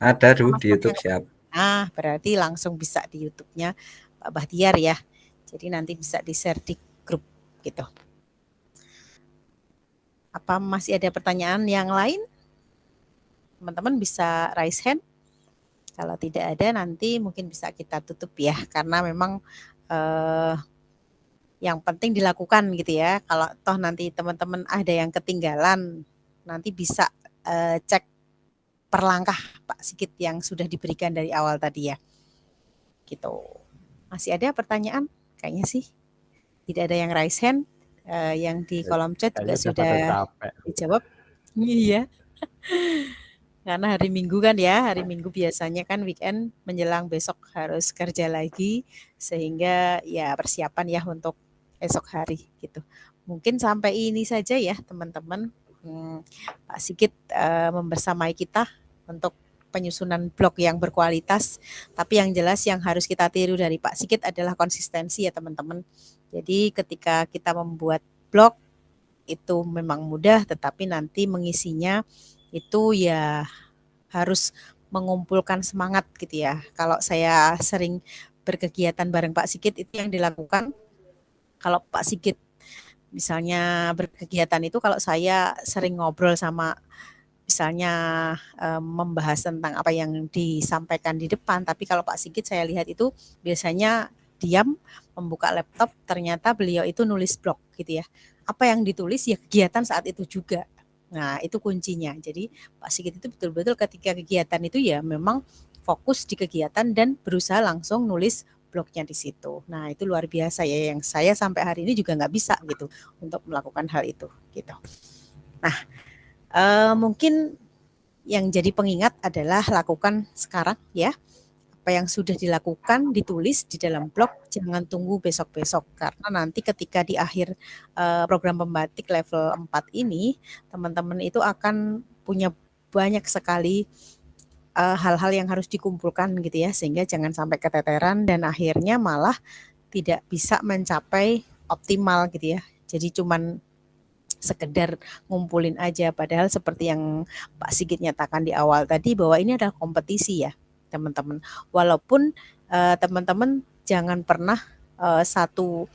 Ada di YouTube, siap. Nah, berarti langsung bisa di YouTube-nya Pak Bahtiar ya. Jadi nanti bisa di-share di grup gitu. Apa masih ada pertanyaan yang lain? Teman-teman bisa raise hand. Kalau tidak ada nanti mungkin bisa kita tutup ya, karena memang yang penting dilakukan gitu ya. Kalau toh nanti teman-teman ada yang ketinggalan, nanti bisa cek per langkah Pak Sigit yang sudah diberikan dari awal tadi ya. Gitu. Masih ada pertanyaan? Kayaknya sih tidak ada yang raise hand. Yang di kolom chat juga sudah dijawab. Iya. Karena hari Minggu kan ya, hari Minggu biasanya kan weekend menjelang besok harus kerja lagi, sehingga ya persiapan ya untuk esok hari gitu. Mungkin sampai ini saja ya teman-teman. Pak Sigit membersamai kita untuk penyusunan blog yang berkualitas, tapi yang jelas yang harus kita tiru dari Pak Sigit adalah konsistensi ya teman-teman. Jadi ketika kita membuat blog itu memang mudah, tetapi nanti mengisinya itu ya harus mengumpulkan semangat gitu ya. Kalau saya sering berkegiatan bareng Pak Sigit itu yang dilakukan. Kalau Pak Sigit misalnya berkegiatan itu, kalau saya sering ngobrol sama misalnya membahas tentang apa yang disampaikan di depan, tapi kalau Pak Sigit saya lihat itu biasanya diam, membuka laptop, ternyata beliau itu nulis blog gitu ya. Apa yang ditulis ya kegiatan saat itu juga. Nah, itu kuncinya. Jadi Pak Sigit itu betul-betul ketika kegiatan itu ya memang fokus di kegiatan dan berusaha langsung nulis blognya di situ. Nah, itu luar biasa ya, yang saya sampai hari ini juga nggak bisa gitu untuk melakukan hal itu gitu. Nah, mungkin yang jadi pengingat adalah lakukan sekarang ya. Apa yang sudah dilakukan ditulis di dalam blog, jangan tunggu besok-besok, karena nanti ketika di akhir program pembatik level 4 ini, teman-teman itu akan punya banyak sekali hal-hal yang harus dikumpulkan gitu ya, sehingga jangan sampai keteteran dan akhirnya malah tidak bisa mencapai optimal gitu ya. Jadi cuman sekedar ngumpulin aja, padahal seperti yang Pak Sigit nyatakan di awal tadi bahwa ini adalah kompetisi ya. teman-teman. Walaupun teman-teman jangan pernah satu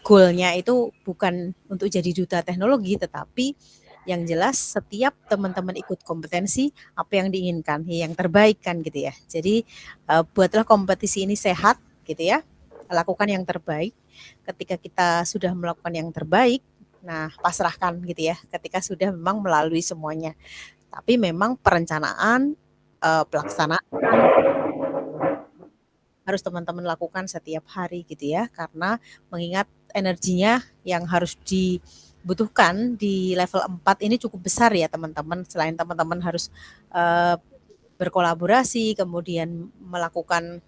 goalnya itu bukan untuk jadi duta teknologi, tetapi yang jelas setiap teman-teman ikut kompetensi apa yang diinginkan, yang terbaik kan gitu ya. Jadi buatlah kompetisi ini sehat gitu ya. Lakukan yang terbaik. Ketika kita sudah melakukan yang terbaik, nah pasrahkan gitu ya. Ketika sudah memang melalui semuanya. Tapi memang perencanaan, pelaksanaan harus teman-teman lakukan setiap hari gitu ya, karena mengingat energinya yang harus dibutuhkan di level 4 ini cukup besar ya teman-teman. Selain teman-teman harus berkolaborasi, kemudian melakukan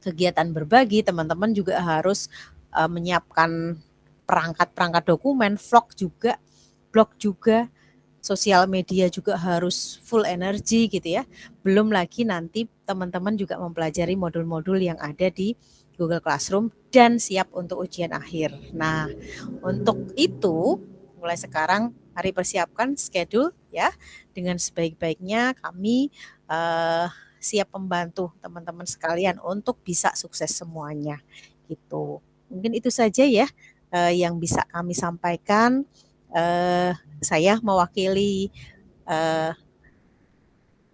kegiatan berbagi, teman-teman juga harus menyiapkan perangkat-perangkat dokumen, blog juga, sosial media juga harus full energi gitu ya. Belum lagi nanti teman-teman juga mempelajari modul-modul yang ada di Google Classroom dan siap untuk ujian akhir. Nah, untuk itu mulai sekarang mari persiapkan schedule ya. Dengan sebaik-baiknya kami siap membantu teman-teman sekalian untuk bisa sukses semuanya gitu. Mungkin itu saja ya yang bisa kami sampaikan. Saya mewakili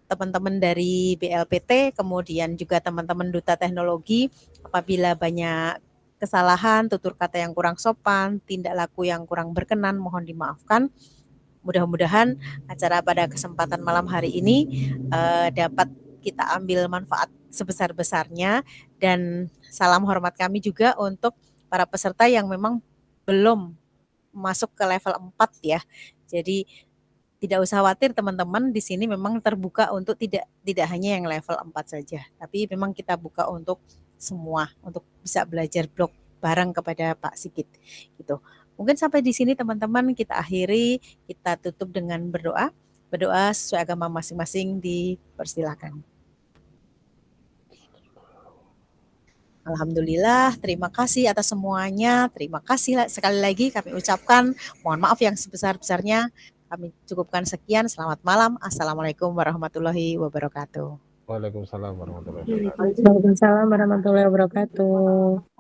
teman-teman dari BLPT, kemudian juga teman-teman Duta Teknologi. Apabila banyak kesalahan, tutur kata yang kurang sopan, tindak laku yang kurang berkenan, mohon dimaafkan. Mudah-mudahan acara pada kesempatan malam hari ini dapat kita ambil manfaat sebesar-besarnya, dan salam hormat kami juga untuk para peserta yang memang belum masuk ke level 4 ya. Jadi tidak usah khawatir teman-teman, di sini memang terbuka untuk tidak hanya yang level 4 saja, tapi memang kita buka untuk semua untuk bisa belajar blog bareng kepada Pak Sigit gitu. Mungkin sampai di sini teman-teman kita akhiri, kita tutup dengan berdoa. Berdoa sesuai agama masing-masing, dipersilakan. Alhamdulillah, terima kasih atas semuanya. Terima kasih sekali lagi kami ucapkan. Mohon maaf yang sebesar-besarnya. Kami cukupkan sekian. Selamat malam. Assalamualaikum warahmatullahi wabarakatuh. Waalaikumsalam warahmatullahi wabarakatuh. Waalaikumsalam warahmatullahi wabarakatuh.